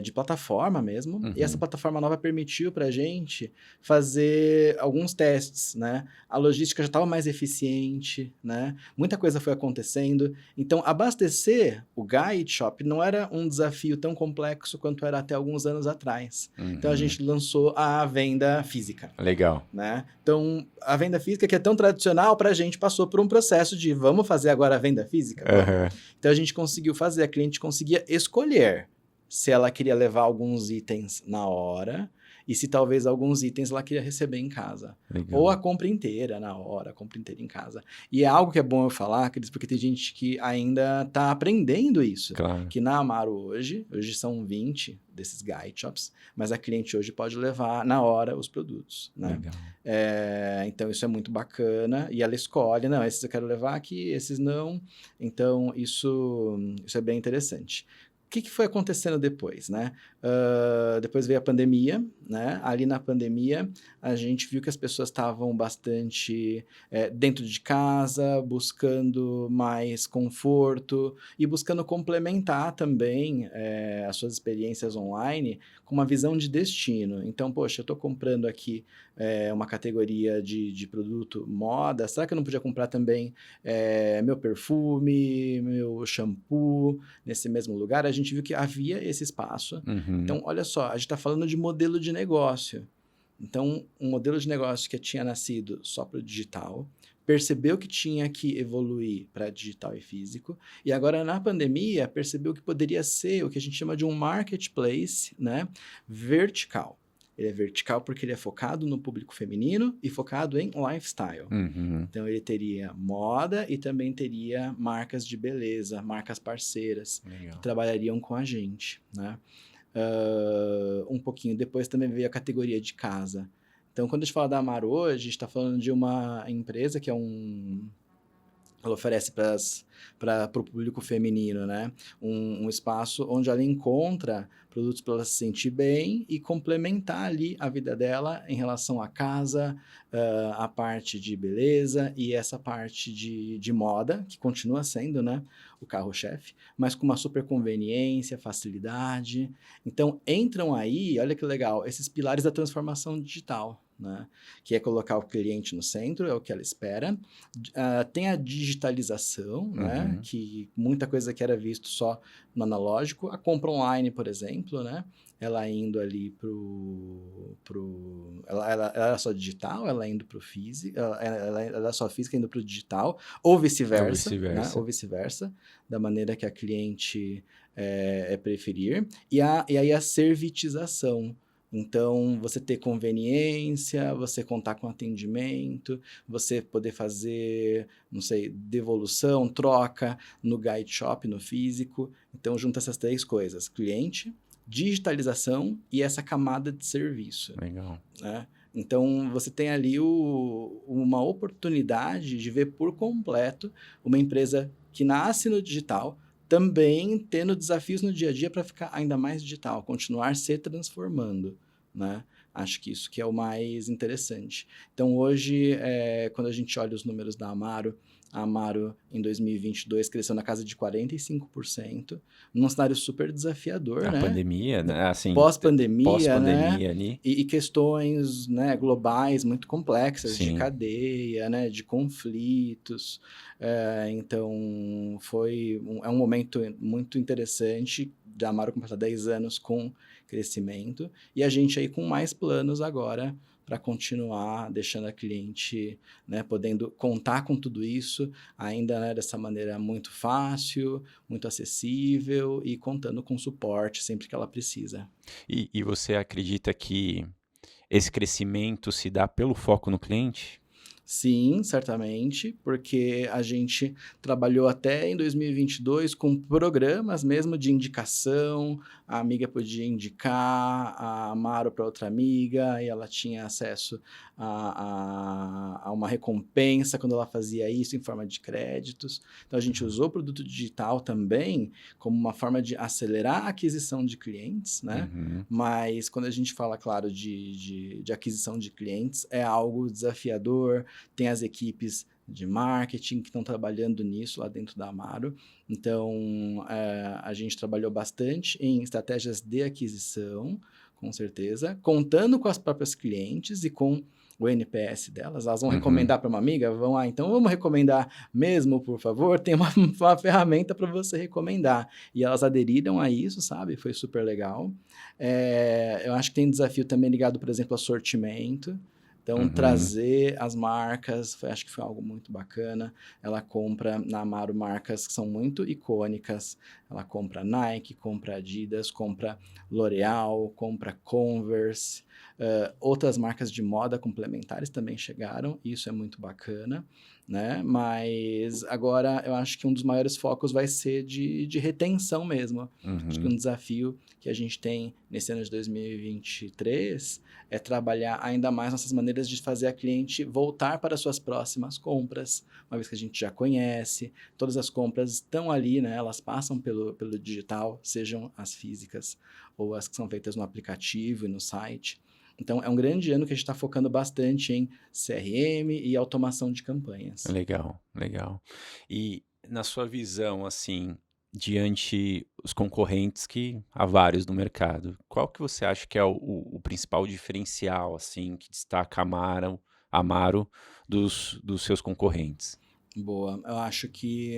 Speaker 2: de plataforma mesmo, e essa plataforma nova permitiu para a gente fazer alguns testes, né? A logística já estava mais eficiente, né? Muita coisa foi acontecendo. Então, abastecer o Guide Shop não era um desafio tão complexo quanto era até alguns anos atrás. Então, a gente lançou a venda física.
Speaker 1: Legal.
Speaker 2: Né? Então, a venda física, que é tão tradicional, para a gente passou por um processo de vamos fazer agora a venda física? Então, a gente conseguiu fazer, a cliente conseguia escolher se ela queria levar alguns itens na hora e se talvez alguns itens ela queria receber em casa.
Speaker 1: Legal.
Speaker 2: Ou a compra inteira na hora, a compra inteira em casa. E é algo que é bom eu falar, Cris, porque tem gente que ainda está aprendendo isso.
Speaker 1: Claro.
Speaker 2: Que na Amaro hoje são 20 desses guide shops, mas a cliente hoje pode levar na hora os produtos. Né?
Speaker 1: Legal.
Speaker 2: Então, isso é muito bacana. E ela escolhe, não, esses eu quero levar aqui, esses não. Então, isso é bem interessante. que foi acontecendo depois, né? Depois veio a pandemia, né? Ali na pandemia, a gente viu que as pessoas estavam bastante dentro de casa, buscando mais conforto e buscando complementar também as suas experiências online com uma visão de destino. Então, poxa, eu estou comprando aqui uma categoria de produto moda, será que eu não podia comprar também meu perfume, meu shampoo nesse mesmo lugar? A gente viu que havia esse espaço.
Speaker 1: Uhum.
Speaker 2: Então, olha só, a gente está falando de modelo de negócio. Então, um modelo de negócio que tinha nascido só para o digital, percebeu que tinha que evoluir para digital e físico, e agora na pandemia percebeu que poderia ser o que a gente chama de um marketplace, né, vertical. Ele é vertical porque ele é focado no público feminino e focado em lifestyle.
Speaker 1: Uhum.
Speaker 2: Então, ele teria moda e também teria marcas de beleza, marcas parceiras,
Speaker 1: Legal.
Speaker 2: que trabalhariam com a gente, né? Um pouquinho depois também veio a categoria de casa. Então, quando a gente fala da Amaro hoje, a gente está falando de uma empresa que ela oferece para o público feminino, né? Um espaço onde ela encontra produtos para ela se sentir bem e complementar ali a vida dela em relação à casa, a parte de beleza e essa parte de moda, que continua sendo, né, o carro-chefe, mas com uma super conveniência, facilidade. Então, entram aí, olha que legal, esses pilares da transformação digital, né? Que é colocar o cliente no centro, é o que ela espera. Tem a digitalização, né?
Speaker 1: Uhum.
Speaker 2: Que muita coisa que era visto só no analógico. A compra online, por exemplo, né? Ela indo ali ela era só digital, ela indo para o físico, ela era só física indo para o digital, ou
Speaker 1: Ou
Speaker 2: vice-versa, né?
Speaker 1: vice-versa.
Speaker 2: Ou vice-versa, da maneira que a cliente preferir. E aí a servitização. Então, você ter conveniência, você contar com atendimento, você poder fazer, não sei, devolução, troca no guide shop, no físico. Então, junta essas três coisas: cliente, digitalização e essa camada de serviço,
Speaker 1: Legal.
Speaker 2: né? Então, você tem ali uma oportunidade de ver por completo uma empresa que nasce no digital, também tendo desafios no dia a dia para ficar ainda mais digital, continuar se transformando, né? Acho que isso que é o mais interessante. Então, hoje, quando a gente olha os números da Amaro, a Amaro, em 2022, cresceu na casa de 45%, num cenário super desafiador,
Speaker 1: A
Speaker 2: né?
Speaker 1: pandemia, né? Assim,
Speaker 2: Pós-pandemia, né?
Speaker 1: pós-pandemia ali.
Speaker 2: E questões, né, globais muito complexas de
Speaker 1: Sim.
Speaker 2: cadeia, né, de conflitos. Então, é um momento muito interessante da Amaro completar 10 anos com crescimento e a gente aí com mais planos agora para continuar deixando a cliente, né, podendo contar com tudo isso ainda, né, dessa maneira muito fácil, muito acessível e contando com suporte sempre que ela precisa.
Speaker 1: E você acredita que esse crescimento se dá pelo foco no cliente?
Speaker 2: Sim, certamente, porque a gente trabalhou até em 2022 com programas mesmo de indicação, a amiga podia indicar a Amaro para outra amiga e ela tinha acesso a uma recompensa quando ela fazia isso em forma de créditos. Então, a gente usou o produto digital também como uma forma de acelerar a aquisição de clientes, né?
Speaker 1: Uhum.
Speaker 2: Mas quando a gente fala, claro, de aquisição de clientes, é algo desafiador. Tem as equipes de marketing que estão trabalhando nisso lá dentro da Amaro. Então, a gente trabalhou bastante em estratégias de aquisição, com certeza, contando com as próprias clientes e com o NPS delas. Elas vão
Speaker 1: Uhum.
Speaker 2: recomendar para uma amiga? Vão, então vamos recomendar mesmo, por favor? Tem uma ferramenta para você recomendar. E elas aderiram a isso, sabe? Foi super legal. Eu acho que tem desafio também ligado, por exemplo, a sortimento. Então, trazer as marcas, acho que foi algo muito bacana. Ela compra na Amaro marcas que são muito icônicas. Ela compra Nike, compra Adidas, compra L'Oréal, compra Converse. Outras marcas de moda complementares também chegaram. Isso é muito bacana, né? Mas agora eu acho que um dos maiores focos vai ser de retenção mesmo. Acho que um desafio que a gente tem nesse ano de 2023 é trabalhar ainda mais nossas maneiras de fazer a cliente voltar para suas próximas compras, uma vez que a gente já conhece, todas as compras estão ali, né? Elas passam pelo digital, sejam as físicas ou as que são feitas no aplicativo e no site. Então, é um grande ano que a gente está focando bastante em CRM e automação de campanhas.
Speaker 1: Legal, legal. E na sua visão, assim, diante os concorrentes que há vários no mercado, qual que você acha que é o principal diferencial, assim, que destaca Amaro dos seus concorrentes?
Speaker 2: Boa. Eu acho que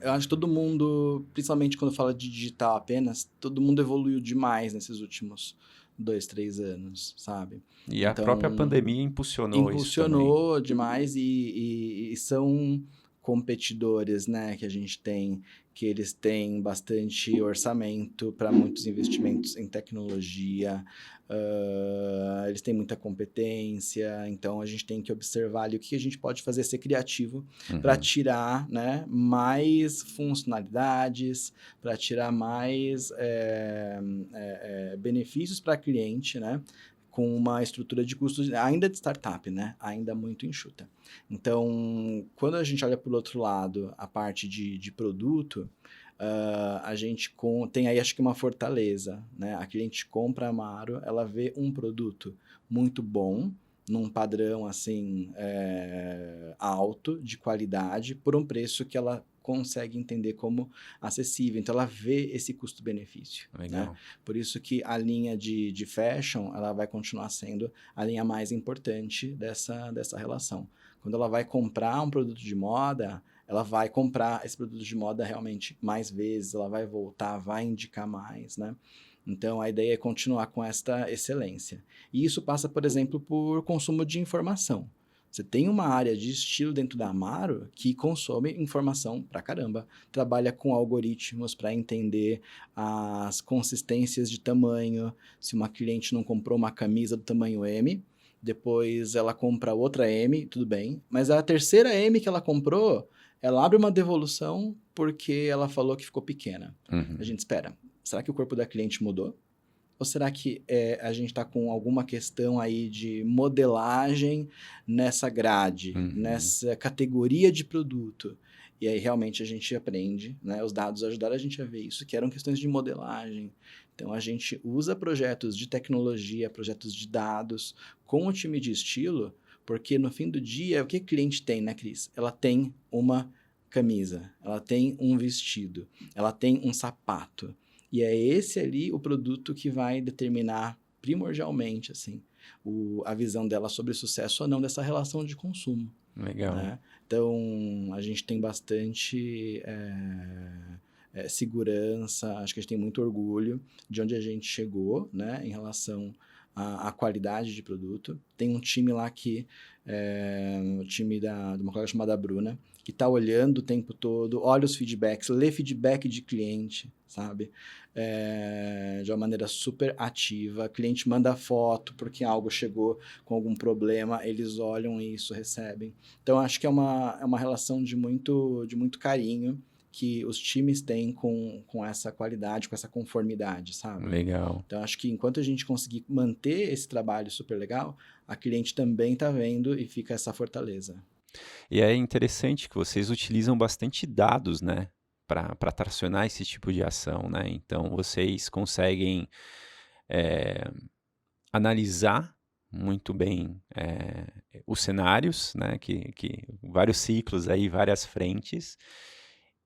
Speaker 2: eu acho que todo mundo, principalmente quando fala de digital apenas, todo mundo evoluiu demais nesses últimos 2, 3 anos, sabe?
Speaker 1: E a própria
Speaker 2: Então,
Speaker 1: pandemia impulsionou isso também.
Speaker 2: impulsionou demais e são competidores, né, que a gente tem, que eles têm bastante orçamento para muitos investimentos em tecnologia, eles têm muita competência, então a gente tem que observar ali o que a gente pode fazer, ser criativo para
Speaker 1: Uhum.
Speaker 2: tirar, né, mais funcionalidades, para tirar mais benefícios para cliente, né? Com uma estrutura de custos ainda de startup, né? Ainda muito enxuta. Então, quando a gente olha por outro lado, a parte de produto, a gente tem aí acho que uma fortaleza, né? A cliente compra a Amaro, ela vê um produto muito bom, num padrão assim alto, de qualidade, por um preço que ela consegue entender como acessível. Então, ela vê esse custo-benefício, né?
Speaker 1: Legal.
Speaker 2: Por isso que a linha de fashion, ela vai continuar sendo a linha mais importante dessa relação. Quando ela vai comprar um produto de moda, ela vai comprar esse produto de moda realmente mais vezes, ela vai voltar, vai indicar mais, né? Então, a ideia é continuar com esta excelência. E isso passa, por exemplo, por consumo de informação. Você tem uma área de estilo dentro da Amaro que consome informação pra caramba. Trabalha com algoritmos para entender as consistências de tamanho. Se uma cliente não comprou uma camisa do tamanho M, depois ela compra outra M, tudo bem. Mas a terceira M que ela comprou, ela abre uma devolução porque ela falou que ficou pequena. A
Speaker 1: Uhum.
Speaker 2: gente espera. Será que o corpo da cliente mudou? Ou será que a gente está com alguma questão aí de modelagem nessa grade,
Speaker 1: Uhum.
Speaker 2: nessa categoria de produto? E aí realmente a gente aprende, né? Os dados ajudaram a gente a ver isso, que eram questões de modelagem. Então a gente usa projetos de tecnologia, projetos de dados com o time de estilo, porque no fim do dia, o que a cliente tem, né, Cris? Ela tem uma camisa, ela tem um vestido, ela tem um sapato. E é esse ali o produto que vai determinar primordialmente assim, a visão dela sobre o sucesso ou não dessa relação de consumo,
Speaker 1: Legal.
Speaker 2: né? Então, a gente tem bastante segurança, acho que a gente tem muito orgulho de onde a gente chegou, né, em relação à qualidade de produto. Tem um time lá que, o time de uma colega chamada Bruna, que está olhando o tempo todo, olha os feedbacks, lê feedback de cliente, sabe? De uma maneira super ativa. O cliente manda foto porque algo chegou com algum problema, eles olham isso, recebem. Então, acho que é uma relação de muito carinho que os times têm com essa qualidade, com essa conformidade, sabe?
Speaker 1: Legal.
Speaker 2: Então, acho que enquanto a gente conseguir manter esse trabalho super legal, a cliente também está vendo e fica essa fortaleza.
Speaker 1: E é interessante que vocês utilizam bastante dados, né, para tracionar esse tipo de ação, né? Então vocês conseguem eh, analisar muito bem os cenários, né, que vários ciclos aí, várias frentes,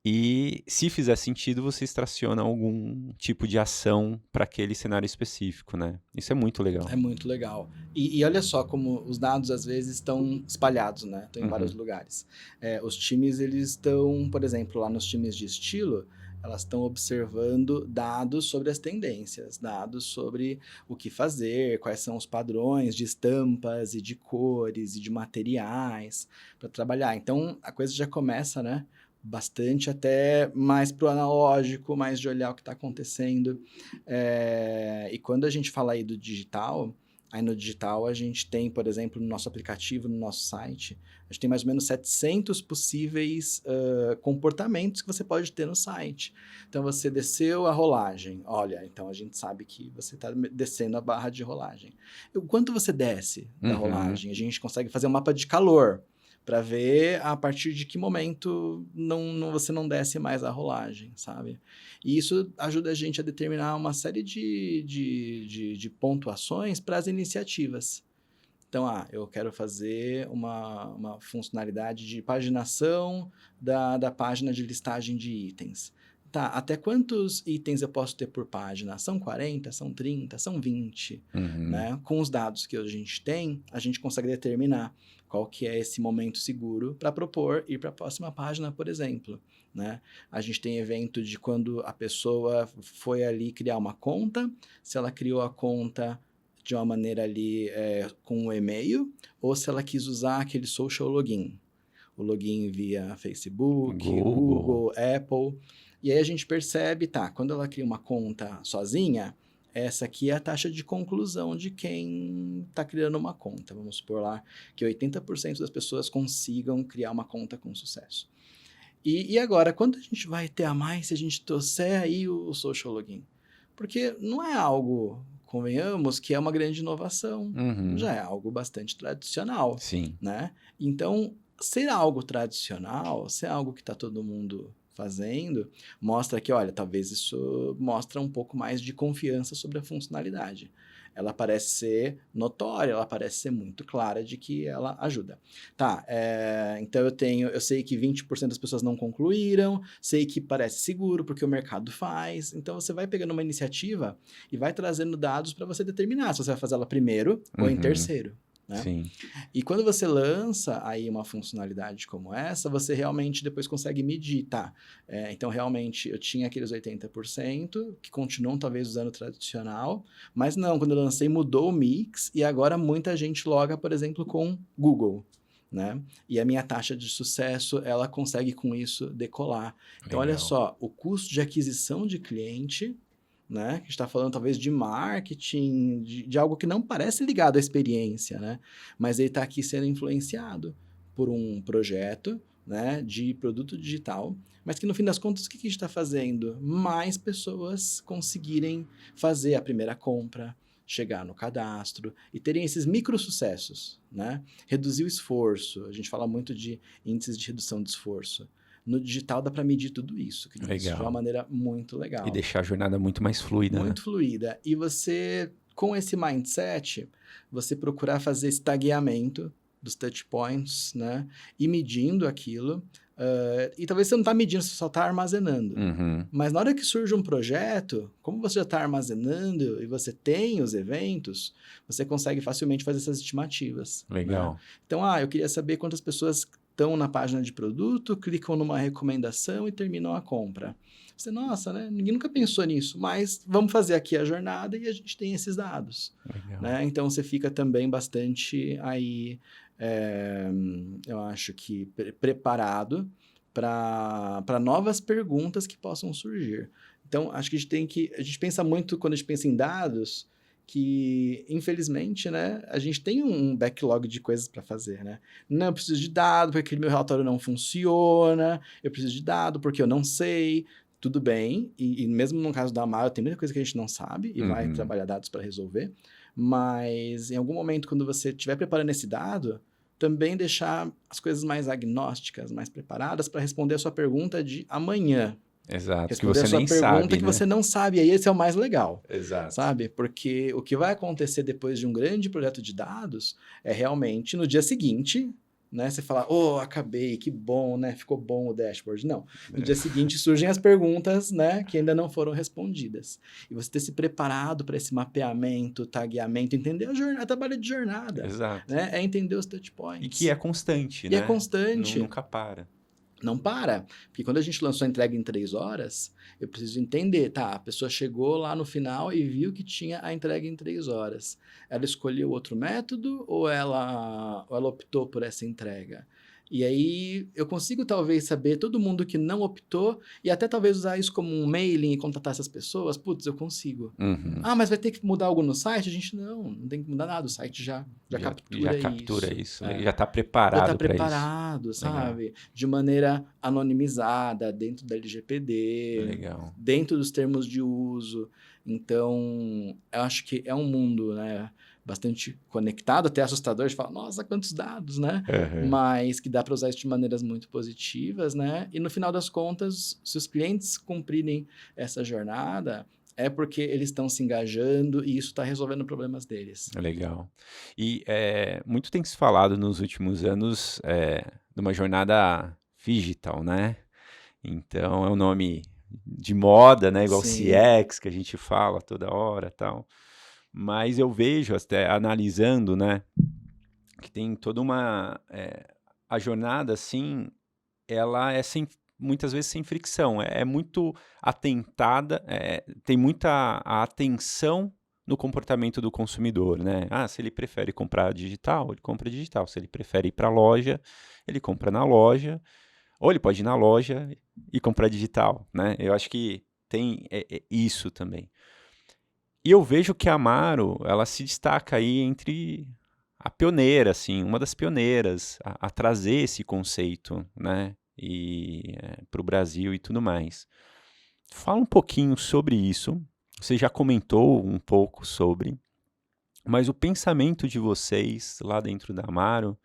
Speaker 1: e se fizer sentido, vocês tracionam algum tipo de ação para aquele cenário específico, né? Isso é muito
Speaker 2: É
Speaker 1: legal.
Speaker 2: muito legal. E olha só como os dados às vezes estão espalhados, né? Estão em vários
Speaker 1: Uhum.
Speaker 2: lugares. Os times, eles estão, por exemplo, lá nos times de estilo, elas estão observando dados sobre as tendências, dados sobre o que fazer, quais são os padrões de estampas e de cores e de materiais para trabalhar. Então, a coisa já começa, né? Bastante até mais pro analógico, mais de olhar o que está acontecendo. E quando a gente fala aí do digital, aí no digital a gente tem, por exemplo, no nosso aplicativo, no nosso site, a gente tem mais ou menos 700 possíveis comportamentos que você pode ter no site. Então, você desceu a rolagem. Olha, então a gente sabe que você está descendo a barra de rolagem. O quanto você desce da
Speaker 1: Uhum.
Speaker 2: rolagem? A gente consegue fazer um mapa de calor. para ver a partir de que momento você não desce mais a rolagem, sabe? E isso ajuda a gente a determinar uma série de pontuações para as iniciativas. Então, eu quero fazer uma funcionalidade de paginação da página de listagem de itens. Tá, até quantos itens eu posso ter por página? São 40, são 30, são 20, né? Com os dados que a gente tem, a gente consegue determinar qual que é esse momento seguro para propor ir para a próxima página, por exemplo, né? A gente tem evento de quando a pessoa foi ali criar uma conta, se ela criou a conta de uma maneira ali com um e-mail, ou se ela quis usar aquele social login. O login via Facebook, Google, Apple. E aí a gente percebe, quando ela cria uma conta sozinha, essa aqui é a taxa de conclusão de quem está criando uma conta. Vamos supor lá que 80% das pessoas consigam criar uma conta com sucesso. E agora, quanto a gente vai ter a mais se a gente trouxer aí o social login? Porque não é algo, convenhamos, que é uma grande inovação. Já é algo bastante tradicional.
Speaker 1: Sim.
Speaker 2: Né? Então, ser algo tradicional, ser algo que está todo mundo fazendo, mostra que, olha, talvez isso mostra um pouco mais de confiança sobre a funcionalidade. Ela parece ser notória, ela parece ser muito clara de que ela ajuda. Então eu sei que 20% das pessoas não concluíram, sei que parece seguro porque o mercado faz. Então você vai pegando uma iniciativa e vai trazendo dados para você determinar se você vai fazer ela primeiro ou em terceiro. Né?
Speaker 1: Sim.
Speaker 2: E quando você lança aí uma funcionalidade como essa, você realmente depois consegue medir, então realmente eu tinha aqueles 80% que continuam talvez usando o tradicional, mas não, quando eu lancei mudou o mix e agora muita gente loga, por exemplo, com Google. Né? E a minha taxa de sucesso, ela consegue com isso decolar. Então, olha só, o custo de aquisição de cliente, né? Que a gente está falando talvez de marketing, de algo que não parece ligado à experiência, né? Mas ele está aqui sendo influenciado por um projeto, né, de produto digital, mas que no fim das contas o que a gente está fazendo? Mais pessoas conseguirem fazer a primeira compra, chegar no cadastro e terem esses micro-sucessos, né? Reduzir o esforço, a gente fala muito de índices de redução de esforço. No digital dá para medir tudo isso, de uma maneira muito legal.
Speaker 1: E deixar a jornada muito mais fluida.
Speaker 2: Muito fluida. E você, com esse mindset, você procurar fazer esse tagueamento dos touch points, né? E medindo aquilo. E talvez você não está medindo, você só está armazenando. Mas na hora que surge um projeto, como você já está armazenando e você tem os eventos, você consegue facilmente fazer essas estimativas.
Speaker 1: Legal.
Speaker 2: Né? Então, eu queria saber quantas pessoas estão na página de produto, clicam numa recomendação e terminam a compra. Você, nossa, né? Ninguém nunca pensou nisso, mas vamos fazer aqui a jornada e a gente tem esses dados. Né? Então, você fica também bastante aí, eu acho que preparado para novas perguntas que possam surgir. Então, acho que a gente pensa muito, quando a gente pensa em dados, que, infelizmente, né, a gente tem um backlog de coisas para fazer, né? Não, eu preciso de dado porque aquele meu relatório não funciona, eu preciso de dado porque eu não sei, tudo bem, e mesmo no caso da Amaro, tem muita coisa que a gente não sabe e vai trabalhar dados para resolver, mas em algum momento, quando você estiver preparando esse dado, também deixar as coisas mais agnósticas, mais preparadas para responder a sua pergunta de amanhã.
Speaker 1: Exato,
Speaker 2: responder
Speaker 1: que você
Speaker 2: a sua
Speaker 1: nem
Speaker 2: pergunta
Speaker 1: sabe,
Speaker 2: que
Speaker 1: né?
Speaker 2: você não sabe, e aí esse é o mais legal.
Speaker 1: Exato.
Speaker 2: Sabe? Porque o que vai acontecer depois de um grande projeto de dados é realmente no dia seguinte, né? Você fala, acabei, que bom, né? Ficou bom o dashboard. Não. No dia seguinte surgem as perguntas, né? Que ainda não foram respondidas. E você ter se preparado para esse mapeamento, tagueamento, entender a jornada, trabalho de jornada.
Speaker 1: Exato.
Speaker 2: Né? É entender os touch points.
Speaker 1: E que é constante, né?
Speaker 2: E é constante.
Speaker 1: Nunca para.
Speaker 2: Não para, porque quando a gente lançou a entrega em 3 horas, eu preciso entender, a pessoa chegou lá no final e viu que tinha a entrega em 3 horas. Ela escolheu outro método ou ela optou por essa entrega? E aí eu consigo talvez saber todo mundo que não optou e até talvez usar isso como um mailing e contatar essas pessoas. Putz, eu consigo. Mas vai ter que mudar algo no site? A gente não tem que mudar nada. O site já captura
Speaker 1: isso. Já está preparado para isso.
Speaker 2: Já está preparado, sabe? Legal. De maneira anonimizada, dentro da LGPD.
Speaker 1: Legal.
Speaker 2: Dentro dos termos de uso. Então, eu acho que é um mundo, né, bastante conectado, até assustador, de falar, nossa, quantos dados, né?
Speaker 1: Aham.
Speaker 2: Mas que dá para usar isso de maneiras muito positivas, né? E no final das contas, se os clientes cumprirem essa jornada, é porque eles estão se engajando e isso está resolvendo problemas deles.
Speaker 1: Legal. E muito tem se falado nos últimos anos de uma jornada digital, né? Então é um nome de moda, né? Igual
Speaker 2: Sim,
Speaker 1: CX que a gente fala toda hora, tal. Mas eu vejo até analisando, né? Que tem toda uma a jornada assim, ela é muitas vezes sem fricção, é muito atentada, tem muita a atenção no comportamento do consumidor, né? Ah, se ele prefere comprar digital, ele compra digital. Se ele prefere ir para a loja, ele compra na loja. Ou ele pode ir na loja e comprar digital, né? Eu acho que tem isso também. E eu vejo que a Amaro, ela se destaca aí entre a pioneira, assim, uma das pioneiras a trazer esse conceito, né? E para o Brasil e tudo mais. Fala um pouquinho sobre isso. Você já comentou um pouco sobre, mas o pensamento de vocês lá dentro da Amaro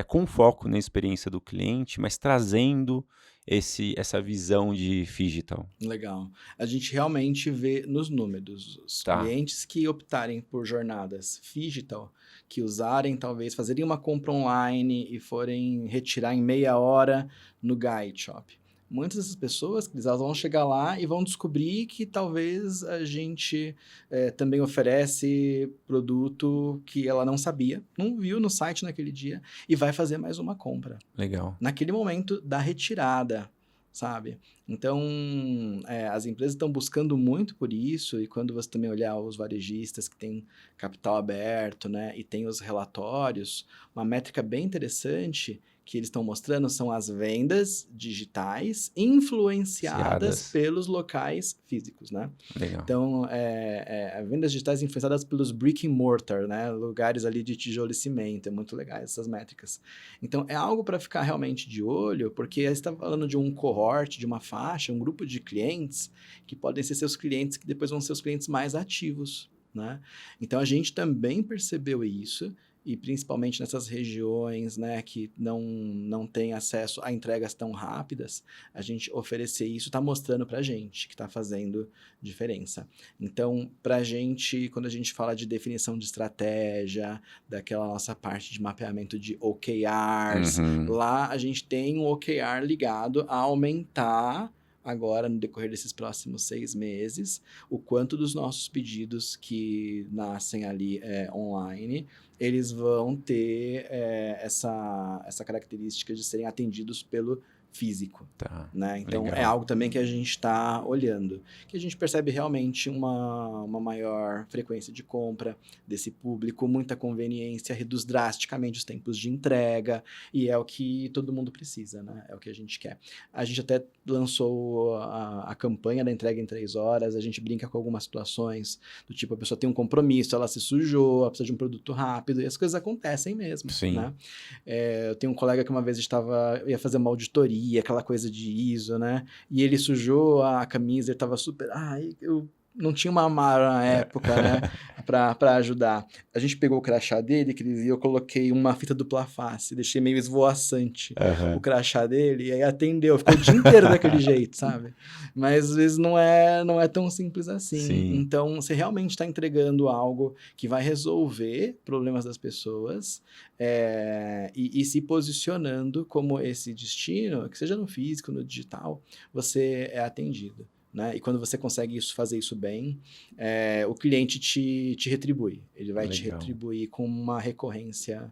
Speaker 1: com foco na experiência do cliente, mas trazendo essa visão de digital.
Speaker 2: legal. A gente realmente vê nos números os
Speaker 1: Tá.
Speaker 2: clientes que optarem por jornadas digital, que usarem, talvez, fazerem uma compra online e forem retirar em meia hora no Guide Shop. Muitas dessas pessoas, elas vão chegar lá e vão descobrir que talvez a gente também oferece produto que ela não sabia, não viu no site naquele dia, e vai fazer mais uma compra.
Speaker 1: Legal.
Speaker 2: Naquele momento da retirada, sabe? Então, as empresas estão buscando muito por isso, e quando você também olhar os varejistas que têm capital aberto, né, e tem os relatórios, uma métrica bem interessante que eles estão mostrando são as vendas digitais influenciadas
Speaker 1: Ciadas.
Speaker 2: pelos locais físicos, né?
Speaker 1: Legal.
Speaker 2: Então, vendas digitais influenciadas pelos brick and mortar, né? Lugares ali de tijolo e cimento. É muito legal essas métricas. Então, é algo para ficar realmente de olho, porque você está falando de um cohort, de uma faixa, um grupo de clientes que podem ser seus clientes, que depois vão ser os clientes mais ativos, né? Então, a gente também percebeu isso, e principalmente nessas regiões, né, que não tem acesso a entregas tão rápidas, a gente oferecer isso está mostrando para a gente que está fazendo diferença. Então, para a gente, quando a gente fala de definição de estratégia, daquela nossa parte de mapeamento de OKRs,
Speaker 1: Uhum.
Speaker 2: lá a gente tem um OKR ligado a aumentar agora, no decorrer desses próximos 6 meses, o quanto dos nossos pedidos que nascem ali online, eles vão ter essa característica de serem atendidos pelo físico.
Speaker 1: Tá.
Speaker 2: Né? Então, é
Speaker 1: Legal.
Speaker 2: algo também que a gente está olhando, que a gente percebe realmente uma maior frequência de compra desse público, muita conveniência, reduz drasticamente os tempos de entrega, e é o que todo mundo precisa, né? É o que a gente quer. A gente até lançou a campanha da entrega em 3 horas, a gente brinca com algumas situações, do tipo, a pessoa tem um compromisso, ela se sujou, ela precisa de um produto rápido, e as coisas acontecem mesmo,
Speaker 1: Sim.
Speaker 2: né? Eu tenho um colega que uma vez ia fazer uma auditoria, aquela coisa de ISO, né? E ele sujou a camisa, ele tava super... eu não tinha uma Amaro na época, né? Pra ajudar. A gente pegou o crachá dele, Cris, e eu coloquei uma fita dupla face, deixei meio esvoaçante o
Speaker 1: Aham.
Speaker 2: crachá dele, e aí atendeu, ficou o dia inteiro daquele jeito, sabe? Mas às vezes não é tão simples assim.
Speaker 1: Sim.
Speaker 2: Então, você realmente está entregando algo que vai resolver problemas das pessoas, e se posicionando como esse destino, que seja no físico, no digital, você é atendido. Né? E quando você consegue fazer isso bem, o cliente te retribui. Ele vai te
Speaker 1: Legal.
Speaker 2: retribuir com uma recorrência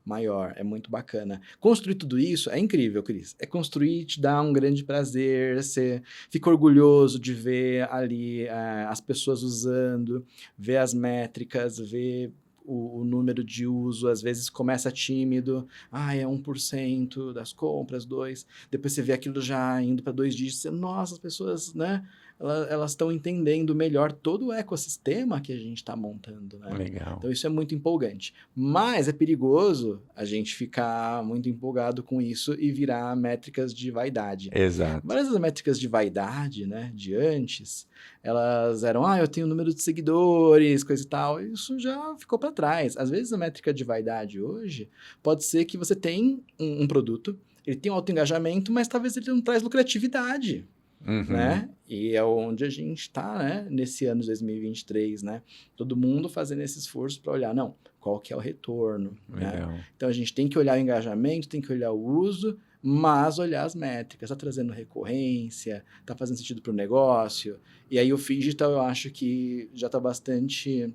Speaker 2: maior. É muito bacana. Construir tudo isso é incrível, Cris. É construir, te dá um grande prazer, você fica orgulhoso de ver ali as pessoas usando, ver as métricas, ver o número de uso, às vezes começa tímido, é 1% das compras, 2%, depois você vê aquilo já indo para 2 dígitos, nossa, as pessoas, né, elas estão entendendo melhor todo o ecossistema que a gente está montando, né?
Speaker 1: Legal.
Speaker 2: Então isso é muito empolgante. Mas é perigoso a gente ficar muito empolgado com isso e virar métricas de vaidade.
Speaker 1: Exato.
Speaker 2: Várias das métricas de vaidade, né, de antes, elas eram, eu tenho um número de seguidores, coisa e tal. Isso já ficou para trás. Às vezes a métrica de vaidade hoje pode ser que você tem um produto, ele tem um alto engajamento, mas talvez ele não traz lucratividade, né? E é onde a gente está, né? Nesse ano de 2023, né? Todo mundo fazendo esse esforço para olhar, não, qual que é o retorno,
Speaker 1: Legal.
Speaker 2: né? Então a gente tem que olhar o engajamento, tem que olhar o uso, mas olhar as métricas, está trazendo recorrência, está fazendo sentido para o negócio. E aí o Phygital eu acho que já está bastante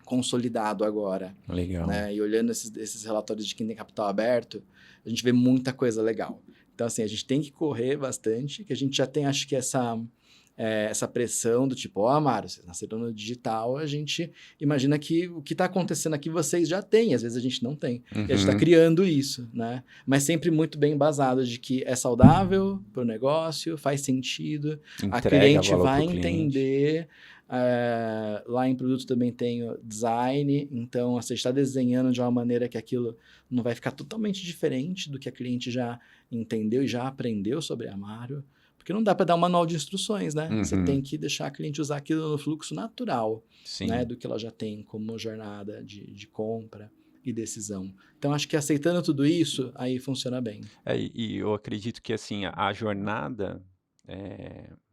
Speaker 2: consolidado agora.
Speaker 1: Legal.
Speaker 2: Né? E olhando esses relatórios de quem tem capital aberto, a gente vê muita coisa legal. Então, assim, a gente tem que correr bastante, que a gente já tem, acho que, essa pressão do tipo, Amaro, vocês nasceram no digital, a gente imagina que o que está acontecendo aqui vocês já têm, às vezes a gente não tem. E a gente está criando isso, né? Mas sempre muito bem embasado de que é saudável para o negócio, faz sentido, a cliente vai entender. Lá em produto também tem o design, então você está desenhando de uma maneira que aquilo não vai ficar totalmente diferente do que a cliente já entendeu e já aprendeu sobre a Amaro, porque não dá para dar um manual de instruções, né? Você tem que deixar a cliente usar aquilo no fluxo natural, né, do que ela já tem como jornada de compra e decisão. Então, acho que aceitando tudo isso, aí funciona bem.
Speaker 1: E eu acredito que assim, a jornada,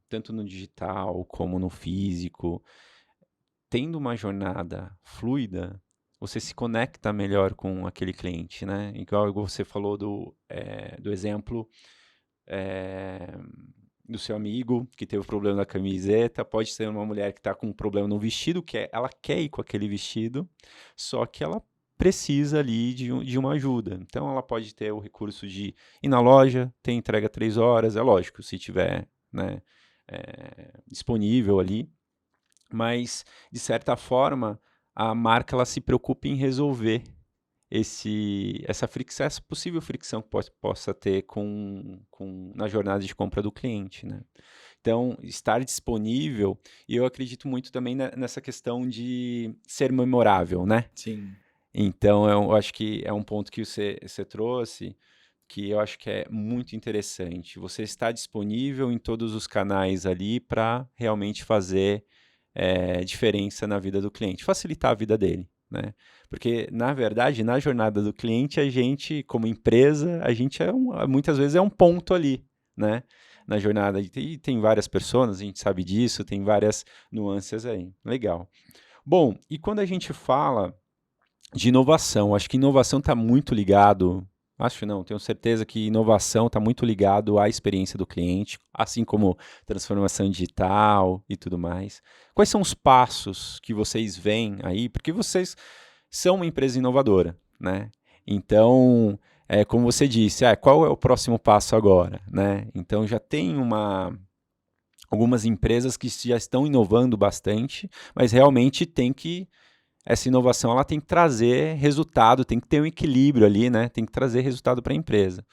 Speaker 1: tanto no digital como no físico, tendo uma jornada fluida, você se conecta melhor com aquele cliente, né? Igual você falou do exemplo do seu amigo que teve problema na camiseta, pode ser uma mulher que está com um problema no vestido, ela quer ir com aquele vestido, só que ela precisa ali de uma ajuda. Então ela pode ter o recurso de ir na loja, ter entrega 3 horas, é lógico, se tiver, né, disponível ali, mas de certa forma a marca ela se preocupa em resolver essa possível fricção que possa ter na jornada de compra do cliente, né? Então, estar disponível, e eu acredito muito também nessa questão de ser memorável, né?
Speaker 2: Sim.
Speaker 1: Então, eu acho que é um ponto que você trouxe, que eu acho que é muito interessante. Você está disponível em todos os canais ali para realmente fazer diferença na vida do cliente, facilitar a vida dele, né? Porque, na verdade, na jornada do cliente, a gente, como empresa, a gente muitas vezes é um ponto ali, né? Na jornada. E tem várias pessoas, a gente sabe disso, tem várias nuances aí. Legal. Bom, e quando a gente fala de inovação, acho que inovação está muito ligado. Acho não, tenho certeza que inovação está muito ligado à experiência do cliente, assim como transformação digital e tudo mais. Quais são os passos que vocês veem aí? Porque vocês são uma empresa inovadora, né? Então, como você disse, qual é o próximo passo agora, né? Então já tem algumas empresas que já estão inovando bastante, mas realmente essa inovação ela tem que trazer resultado, tem que ter um equilíbrio ali, né? Tem que trazer resultado para a empresa.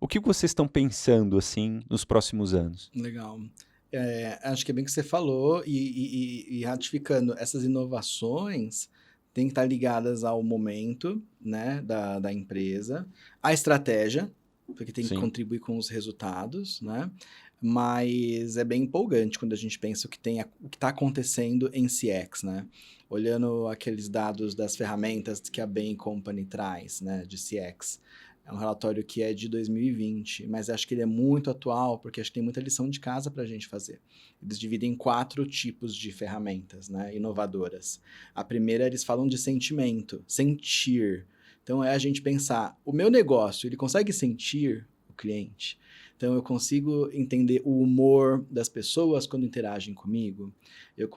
Speaker 1: O que vocês estão pensando assim nos próximos anos?
Speaker 2: Legal. Acho que é bem o que você falou e ratificando, essas inovações têm que estar ligadas ao momento, né, da empresa, à estratégia, porque tem que contribuir com os resultados, né? Mas é bem empolgante quando a gente pensa o que está acontecendo em CX, né? Olhando aqueles dados das ferramentas que a Bain Company traz, né, de CX. É um relatório que é de 2020, mas acho que ele é muito atual, porque acho que tem muita lição de casa para a gente fazer. Eles dividem em 4 tipos de ferramentas, né, inovadoras. A primeira, eles falam de sentimento, sentir. Então, é a gente pensar, o meu negócio, ele consegue sentir o cliente? Então, eu consigo entender o humor das pessoas quando interagem comigo? Eu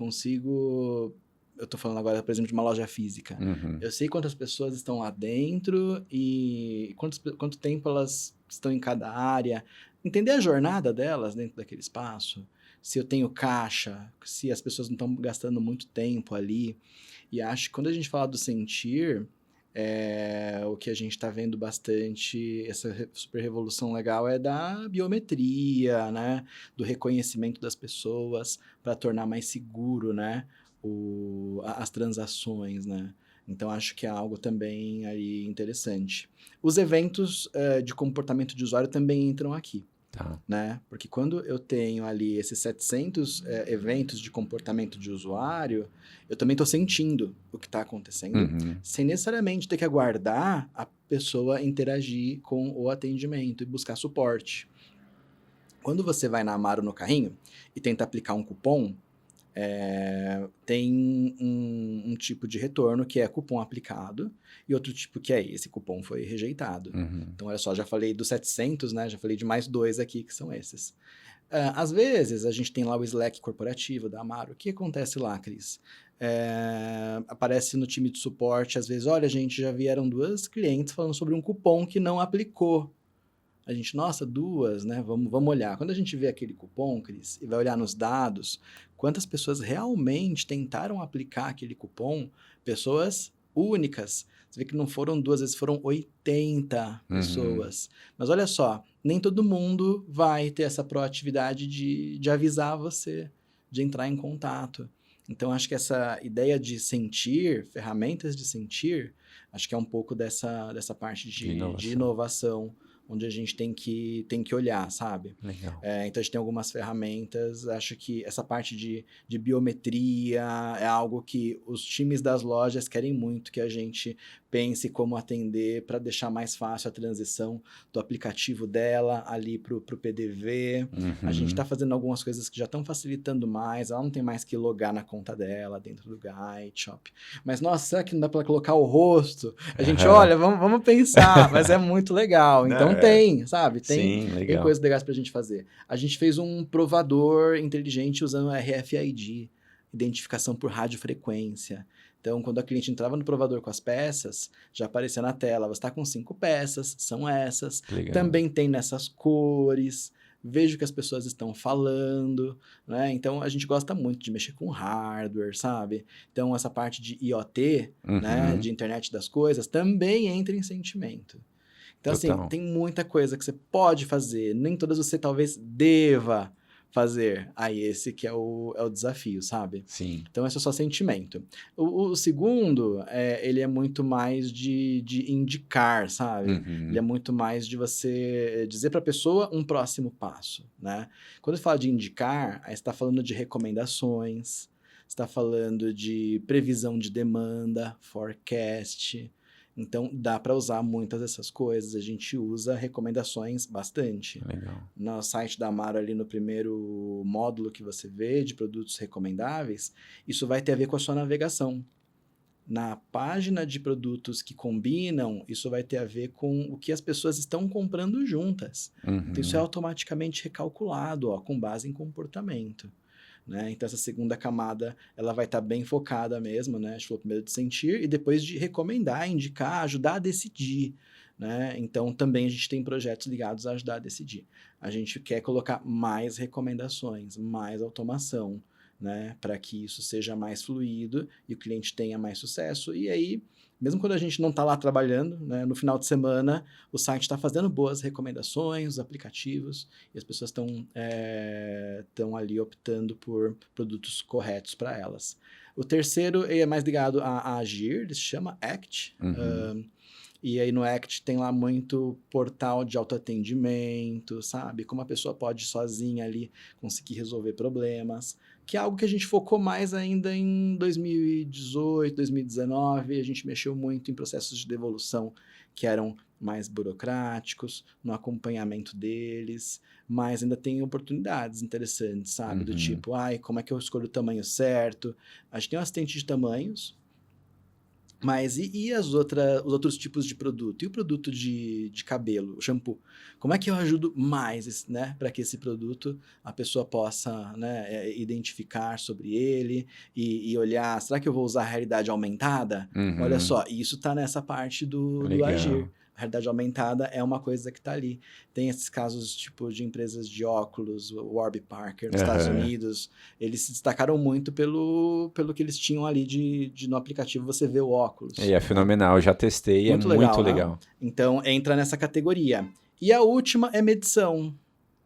Speaker 2: estou falando agora, por exemplo, de uma loja física. Eu sei quantas pessoas estão lá dentro e quanto tempo elas estão em cada área. Entender a jornada delas dentro daquele espaço. Se eu tenho caixa, se as pessoas não estão gastando muito tempo ali. E acho que quando a gente fala do sentir, que a gente está vendo bastante, essa super revolução legal é da biometria, né? Do reconhecimento das pessoas para tornar mais seguro, né? As transações, né? Então, acho que é algo também aí interessante. Os eventos de comportamento de usuário também entram aqui.
Speaker 1: Tá.
Speaker 2: Né? Porque quando eu tenho ali esses 700 eventos de comportamento de usuário, eu também estou sentindo o que está acontecendo,
Speaker 1: Uhum.
Speaker 2: sem necessariamente ter que aguardar a pessoa interagir com o atendimento e buscar suporte. Quando você vai na Amaro no carrinho e tenta aplicar um cupom, tem um tipo de retorno que é cupom aplicado e outro tipo que é esse cupom foi rejeitado.
Speaker 1: Uhum.
Speaker 2: Então, olha só, já falei dos 700, né? Já falei de mais 2 aqui que são esses. Às vezes, a gente tem lá o Slack corporativo da Amaro. O que acontece lá, Cris? Aparece no time de suporte, às vezes, olha, gente, já vieram 2 clientes falando sobre um cupom que não aplicou. A gente, nossa, 2, né? Vamos olhar. Quando a gente vê aquele cupom, Cris, e vai olhar nos dados, quantas pessoas realmente tentaram aplicar aquele cupom, pessoas únicas. Você vê que não foram 2, vezes foram 80 pessoas. Mas olha só, nem todo mundo vai ter essa proatividade de avisar você, de entrar em contato. Então, acho que essa ideia de sentir, ferramentas de sentir, acho que é um pouco dessa parte de inovação, onde a gente tem que olhar, sabe?
Speaker 1: Legal.
Speaker 2: Então, a gente tem algumas ferramentas, acho que essa parte de biometria é algo que os times das lojas querem muito que a gente pense como atender para deixar mais fácil a transição do aplicativo dela ali para o PDV. A gente está fazendo algumas coisas que já estão facilitando mais, ela não tem mais que logar na conta dela dentro do Guide Shop. Mas, nossa, será que não dá para colocar o rosto? A gente, olha, vamos pensar, mas é muito legal. Então, tem, sabe?
Speaker 1: Sim,
Speaker 2: tem coisas legais pra gente fazer. A gente fez um provador inteligente usando RFID, identificação por radiofrequência. Então, quando a cliente entrava no provador com as peças, já aparecia na tela, você está com 5 peças, são essas.
Speaker 1: Legal.
Speaker 2: Também tem nessas cores, vejo que as pessoas estão falando, né? Então, a gente gosta muito de mexer com hardware, sabe? Então, essa parte de IoT, né, de internet das coisas, também entra em sentimento. Então, assim, tem muita coisa que você pode fazer, nem todas você talvez deva fazer. Aí esse que é o desafio, sabe?
Speaker 1: Sim.
Speaker 2: Então, esse é só sentimento. O segundo, ele é muito mais de indicar, sabe? Ele é muito mais de você dizer para a pessoa um próximo passo, né? Quando você fala de indicar, aí você está falando de recomendações, você está falando de previsão de demanda, forecast. Então, dá para usar muitas dessas coisas. A gente usa recomendações bastante.
Speaker 1: Legal.
Speaker 2: No site da Amaro, ali no primeiro módulo que você vê de produtos recomendáveis, isso vai ter a ver com a sua navegação. Na página de produtos que combinam, isso vai ter a ver com o que as pessoas estão comprando juntas. Então, isso é automaticamente recalculado, com base em comportamento. Né? Então, essa segunda camada, ela vai estar bem focada mesmo, né? A gente falou primeiro de sentir e depois de recomendar, indicar, ajudar a decidir, né? Então, também a gente tem projetos ligados a ajudar a decidir. A gente quer colocar mais recomendações, mais automação, né? Para que isso seja mais fluido e o cliente tenha mais sucesso. E aí, mesmo quando a gente não está lá trabalhando, né, no final de semana, o site está fazendo boas recomendações, os aplicativos, e as pessoas estão ali optando por produtos corretos para elas. O terceiro é mais ligado a agir, ele se chama ACT. E aí no ACT tem lá muito portal de autoatendimento, sabe? Como a pessoa pode sozinha ali conseguir resolver problemas, que é algo que a gente focou mais ainda em 2018, 2019, a gente mexeu muito em processos de devolução que eram mais burocráticos, no acompanhamento deles, mas ainda tem oportunidades interessantes, sabe? Do tipo, como é que eu escolho o tamanho certo? A gente tem um assistente de tamanhos, mas e os outros tipos de produto? E o produto de cabelo, o shampoo? Como é que eu ajudo mais, né, para que esse produto a pessoa possa, né, identificar sobre ele e olhar, será que eu vou usar a realidade aumentada? Olha só, isso está nessa parte do agir. realidade aumentada é uma coisa que está ali. Tem esses casos tipo de empresas de óculos, o Warby Parker, nos Estados Unidos, eles se destacaram muito pelo que eles tinham ali no aplicativo você vê o óculos.
Speaker 1: E é fenomenal, eu já testei,
Speaker 2: Muito
Speaker 1: é
Speaker 2: legal,
Speaker 1: muito
Speaker 2: né?
Speaker 1: legal.
Speaker 2: Então, entra nessa categoria. E a última é medição.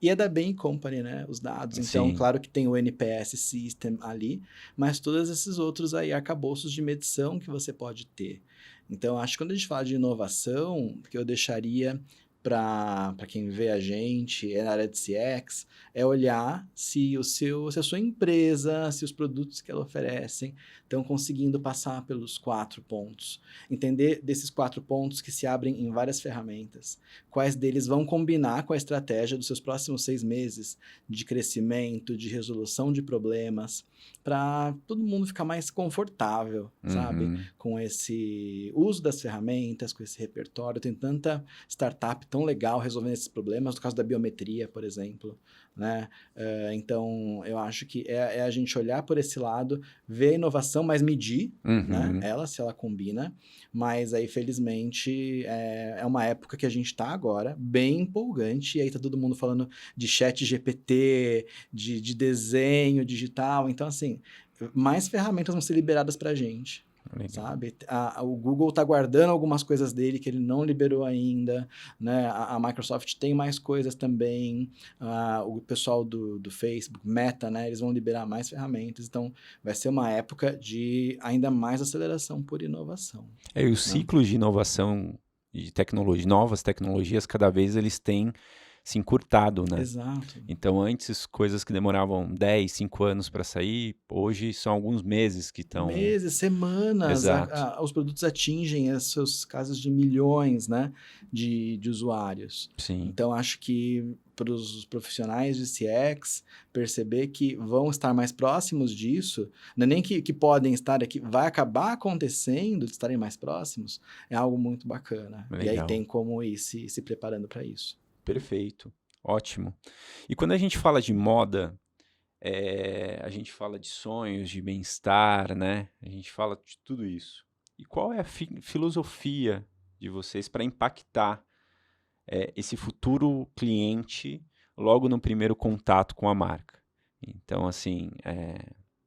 Speaker 2: E é da Bain Company, né? Os dados. Então,
Speaker 1: Sim.
Speaker 2: claro que tem o NPS System ali, mas todos esses outros aí, arcabouços de medição que você pode ter. Então, acho que quando a gente fala de inovação, que eu deixaria para quem vê a gente, é na área de CX, é olhar se a sua empresa, se os produtos que ela oferecem estão conseguindo passar pelos 4 pontos. Entender desses 4 pontos que se abrem em várias ferramentas. Quais deles vão combinar com a estratégia dos seus próximos 6 meses de crescimento, de resolução de problemas, para todo mundo ficar mais confortável, sabe? Com esse uso das ferramentas, com esse repertório. Tem tanta startup tão legal resolvendo esses problemas, no caso da biometria, por exemplo, né? Então, eu acho que é a gente olhar por esse lado, ver a inovação, mas medir, né? Se ela combina, mas aí, felizmente, é uma época que a gente está agora, bem empolgante, e aí tá todo mundo falando de chat GPT, de desenho digital, então, assim, mais ferramentas vão ser liberadas pra gente. Legal. Sabe? O Google está guardando algumas coisas dele que ele não liberou ainda, né? A Microsoft tem mais coisas também, o pessoal do Facebook, Meta, né? Eles vão liberar mais ferramentas, então vai ser uma época de ainda mais aceleração por inovação.
Speaker 1: E os ciclos de inovação e tecnologia, novas tecnologias, cada vez eles têm se encurtado, né?
Speaker 2: Exato.
Speaker 1: Então, antes, coisas que demoravam 10, 5 anos para sair, hoje são alguns meses que estão...
Speaker 2: Meses, semanas, os produtos atingem os seus casos de milhões, né, de usuários.
Speaker 1: Sim.
Speaker 2: Então, acho que para os profissionais de CX, perceber que vão estar mais próximos disso, não é nem que podem estar aqui, vai acabar acontecendo de estarem mais próximos, é algo muito bacana. Legal. E aí tem como ir se preparando para isso.
Speaker 1: Perfeito, ótimo. E quando a gente fala de moda, a gente fala de sonhos, de bem-estar, né? A gente fala de tudo isso. E qual é a filosofia de vocês para impactar esse futuro cliente logo no primeiro contato com a marca? Então, assim,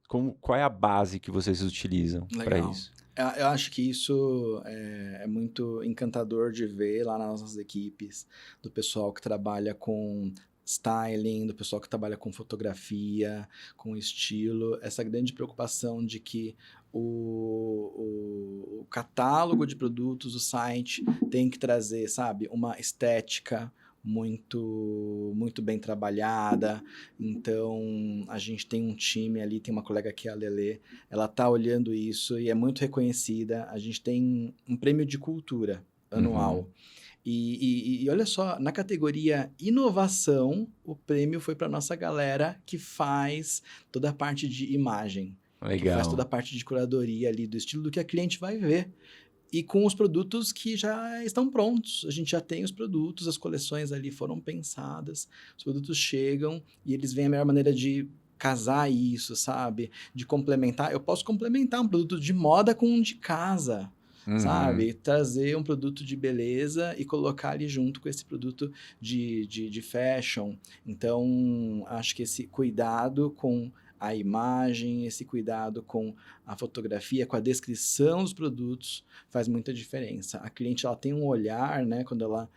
Speaker 1: qual é a base que vocês utilizam para isso?
Speaker 2: Eu acho que isso é muito encantador de ver lá nas nossas equipes, do pessoal que trabalha com styling, do pessoal que trabalha com fotografia, com estilo, essa grande preocupação de que o catálogo de produtos, o site, tem que trazer, sabe, uma estética muito bem trabalhada. Então, a gente tem um time ali, tem uma colega aqui, a Lelê, ela tá olhando isso e é muito reconhecida. A gente tem um prêmio de cultura anual. E olha só, na categoria inovação, o prêmio foi para nossa galera que faz toda a parte de imagem. Legal. Que faz toda a parte de curadoria ali do estilo do que a cliente vai ver. E com os produtos que já estão prontos. A gente já tem os produtos, as coleções ali foram pensadas, os produtos chegam e eles veem a melhor maneira de casar isso, sabe? De complementar. Eu posso complementar um produto de moda com um de casa, sabe? Trazer um produto de beleza e colocar ali junto com esse produto de fashion. Então, acho que esse cuidado com a imagem, esse cuidado com a fotografia, com a descrição dos produtos, faz muita diferença. A cliente ela tem um olhar, né, quando ela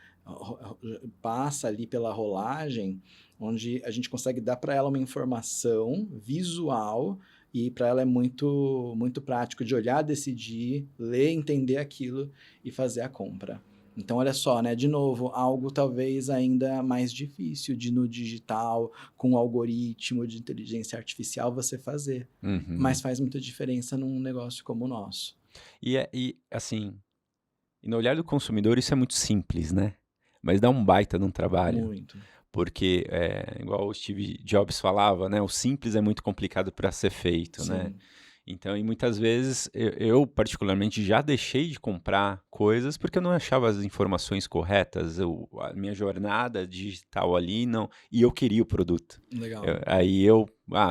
Speaker 2: passa ali pela rolagem, onde a gente consegue dar para ela uma informação visual e para ela é muito, muito prático de olhar, decidir, ler, entender aquilo e fazer a compra. Então, olha só, né? De novo, algo talvez ainda mais difícil de no digital, com um algoritmo de inteligência artificial, você fazer. Mas faz muita diferença num negócio como o nosso.
Speaker 1: Assim, no olhar do consumidor isso é muito simples, né? Mas dá um baita num trabalho.
Speaker 2: Muito.
Speaker 1: Porque, igual o Steve Jobs falava, né? O simples é muito complicado para ser feito,
Speaker 2: Sim.
Speaker 1: né? Então, e muitas vezes, eu particularmente já deixei de comprar coisas porque eu não achava as informações corretas, a minha jornada digital ali não, e eu queria o produto.
Speaker 2: Legal.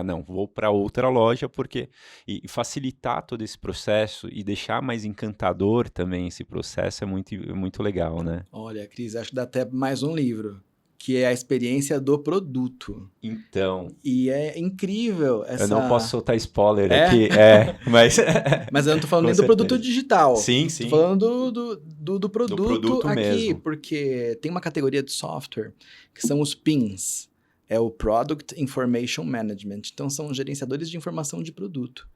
Speaker 1: Não, vou para outra loja porque e facilitar todo esse processo e deixar mais encantador também esse processo é muito legal, né?
Speaker 2: Olha, Cris, acho que dá até mais um livro, que é a experiência do produto.
Speaker 1: Então,
Speaker 2: E é incrível
Speaker 1: eu não posso
Speaker 2: essa...
Speaker 1: soltar spoiler
Speaker 2: É?
Speaker 1: aqui, mas
Speaker 2: Mas eu não tô falando
Speaker 1: com
Speaker 2: nem do produto
Speaker 1: certeza.
Speaker 2: digital.
Speaker 1: Sim,
Speaker 2: Tô
Speaker 1: sim,
Speaker 2: falando do
Speaker 1: do
Speaker 2: produto
Speaker 1: produto
Speaker 2: aqui,
Speaker 1: mesmo.
Speaker 2: porque tem uma categoria de software que são os PINs. É o Product Information Management. Então, são gerenciadores de informação de produto.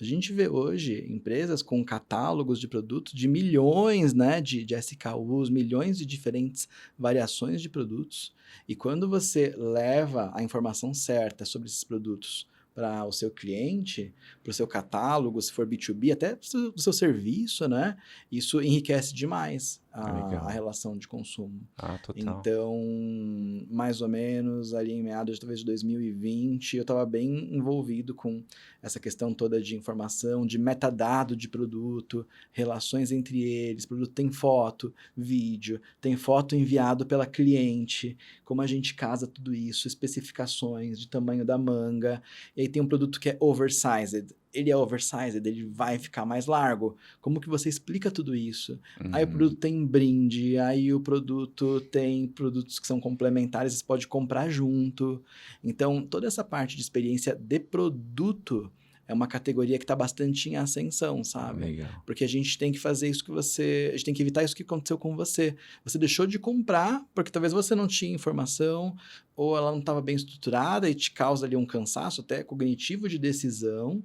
Speaker 2: A gente vê hoje empresas com catálogos de produtos de milhões, né, de SKUs, milhões de diferentes variações de produtos. E quando você leva a informação certa sobre esses produtos para o seu cliente, para o seu catálogo, se for B2B, até para o seu serviço, né? Isso enriquece demais a
Speaker 1: Legal.
Speaker 2: relação de consumo.
Speaker 1: Ah, total.
Speaker 2: Então, mais ou menos ali em meados talvez de 2020, eu estava bem envolvido com essa questão toda de informação, de metadado de produto, relações entre eles. Produto tem foto, vídeo, tem foto enviado pela cliente, como a gente casa tudo isso, especificações de tamanho da manga. E aí tem um produto que é oversized. Ele é oversized, ele vai ficar mais largo. Como que você explica tudo isso? Aí o produto tem brinde, aí o produto tem produtos que são complementares, você pode comprar junto. Então, toda essa parte de experiência de produto é uma categoria que está bastante em ascensão, sabe?
Speaker 1: Legal.
Speaker 2: Porque a gente tem que fazer isso que você... A gente tem que evitar isso que aconteceu com você. Você deixou de comprar porque talvez você não tinha informação ou ela não estava bem estruturada e te causa ali um cansaço até cognitivo de decisão,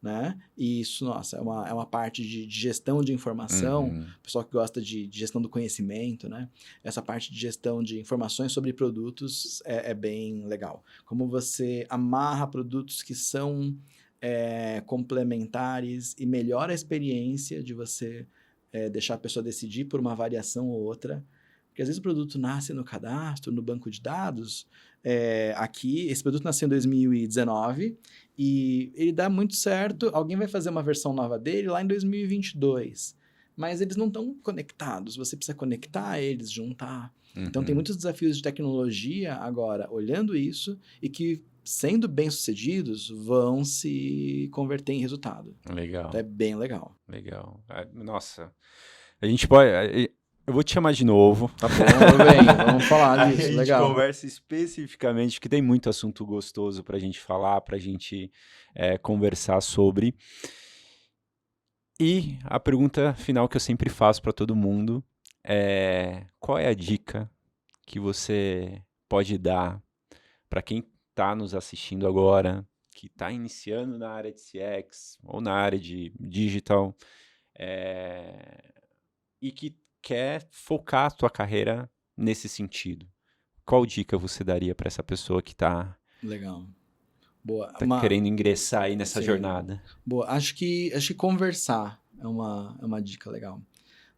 Speaker 2: né? E isso, nossa, é uma parte de gestão de informação, pessoal que gosta de gestão do conhecimento, né? Essa parte de gestão de informações sobre produtos é bem legal. Como você amarra produtos que são complementares e melhora a experiência de você deixar a pessoa decidir por uma variação ou outra. Porque às vezes o produto nasce no cadastro, no banco de dados. Aqui, esse produto nasceu em 2019 e ele dá muito certo. Alguém vai fazer uma versão nova dele lá em 2022. Mas eles não estão conectados. Você precisa conectar eles, juntar. Então, tem muitos desafios de tecnologia agora, olhando isso, e que, sendo bem-sucedidos, vão se converter em resultado.
Speaker 1: Legal.
Speaker 2: Então, é bem legal.
Speaker 1: Legal. Nossa, a gente pode... Eu vou te chamar de novo.
Speaker 2: Tá bom, tudo bem, vamos falar
Speaker 1: Aí
Speaker 2: disso,
Speaker 1: a gente
Speaker 2: legal.
Speaker 1: conversa especificamente, porque tem muito assunto gostoso pra gente falar, pra gente conversar sobre. E a pergunta final que eu sempre faço pra todo mundo é: qual é a dica que você pode dar pra quem tá nos assistindo agora, que tá iniciando na área de CX ou na área de digital, e que quer focar a sua carreira nesse sentido? Qual dica você daria para essa pessoa que está
Speaker 2: Legal. Boa.
Speaker 1: querendo ingressar aí nessa
Speaker 2: Sim.
Speaker 1: jornada?
Speaker 2: Boa. Acho que conversar é uma dica legal.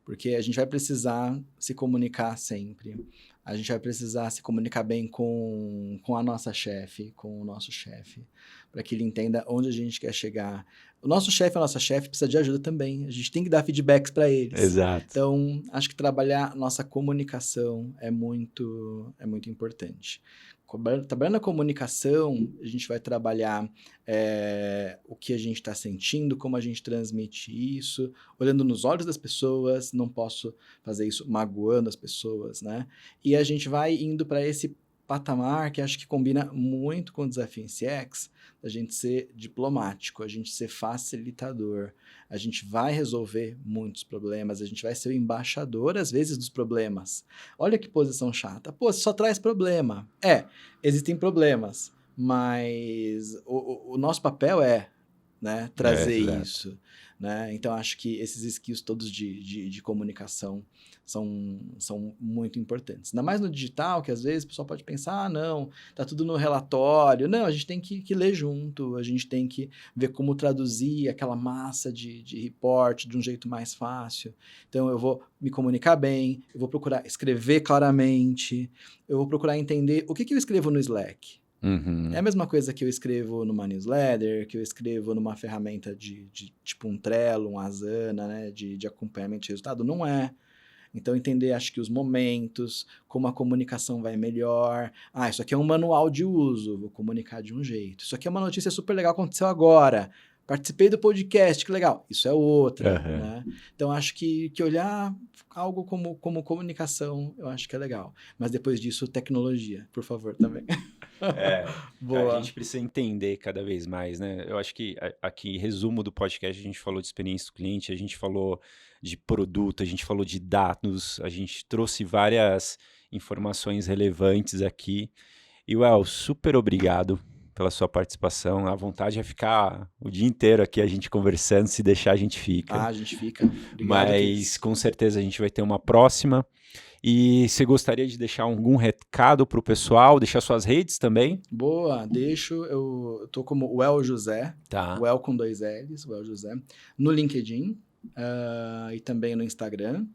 Speaker 2: Porque a gente vai precisar se comunicar sempre. A gente vai precisar se comunicar bem com a nossa chefe, com o nosso chefe, para que ele entenda onde a gente quer chegar. O nosso chefe, a nossa chefe, precisa de ajuda também. A gente tem que dar feedbacks para eles.
Speaker 1: Exato.
Speaker 2: Então, acho que trabalhar nossa comunicação é muito importante. Trabalhando na comunicação, a gente vai trabalhar o que a gente está sentindo, como a gente transmite isso, olhando nos olhos das pessoas, não posso fazer isso magoando as pessoas, né? E a gente vai indo para esse patamar que acho que combina muito com o desafio em CX, a gente ser diplomático, a gente ser facilitador, a gente vai resolver muitos problemas, a gente vai ser o embaixador, às vezes, dos problemas. Olha que posição chata. Pô, você só traz problema. Existem problemas, mas o nosso papel né, trazer isso. Né? Então, acho que esses skills todos de comunicação são muito importantes. Ainda mais no digital, que às vezes o pessoal pode pensar, não, tá tudo no relatório. Não, a gente tem que ler junto, a gente tem que ver como traduzir aquela massa de report de um jeito mais fácil. Então, eu vou me comunicar bem, eu vou procurar escrever claramente, eu vou procurar entender o que eu escrevo no Slack.
Speaker 1: Uhum.
Speaker 2: É a mesma coisa que eu escrevo numa newsletter, que eu escrevo numa ferramenta de tipo um Trello, um Asana, né, de acompanhamento de resultado. Não é. Então, entender, acho que os momentos, como a comunicação vai melhor. Ah, isso aqui é um manual de uso, vou comunicar de um jeito. Isso aqui é uma notícia super legal, aconteceu agora. Participei do podcast, que legal. Isso é outra,
Speaker 1: Uhum.
Speaker 2: né? Então, acho que olhar algo como comunicação, eu acho que é legal. Mas depois disso, tecnologia, por favor, também.
Speaker 1: A
Speaker 2: Boa.
Speaker 1: gente precisa entender cada vez mais, né? Eu acho que aqui, resumo do podcast, a gente falou de experiência do cliente, a gente falou de produto, a gente falou de dados, a gente trouxe várias informações relevantes aqui. E, Well, super obrigado pela sua participação. A vontade é ficar o dia inteiro aqui a gente conversando, se deixar a gente fica.
Speaker 2: A gente fica. Obrigado,
Speaker 1: Mas
Speaker 2: Cris.
Speaker 1: com certeza a gente vai ter uma próxima. E você gostaria de deixar algum recado para o pessoal? Deixar suas redes também?
Speaker 2: Boa, deixo. Eu tô como Well José,
Speaker 1: Tá.
Speaker 2: Well com 2 L's, Well José, no LinkedIn e também no Instagram.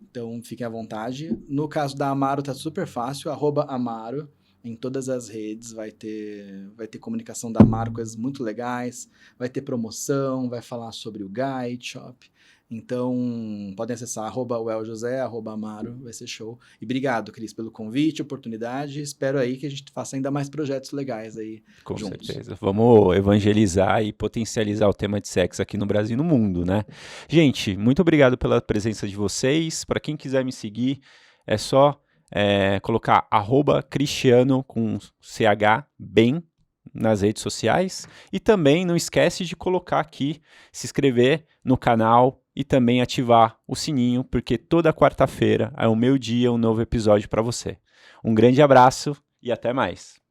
Speaker 2: Então, fiquem à vontade. No caso da Amaro, tá super fácil, @Amaro. Em todas as redes vai ter comunicação da Amaro, coisas muito legais. Vai ter promoção, vai falar sobre o Guide Shop. Então, podem acessar @welljosé, @Amaro, vai ser show. E obrigado, Cris, pelo convite, oportunidade. Espero aí que a gente faça ainda mais projetos legais aí
Speaker 1: Com
Speaker 2: juntos.
Speaker 1: certeza. Vamos evangelizar e potencializar o tema de sexo aqui no Brasil e no mundo, né? Gente, muito obrigado pela presença de vocês. Para quem quiser me seguir, é só colocar @Cristiano com CH bem nas redes sociais. E também não esquece de colocar aqui, se inscrever no canal e também ativar o sininho, porque toda quarta-feira, ao meio-dia, um novo episódio para você. Um grande abraço e até mais.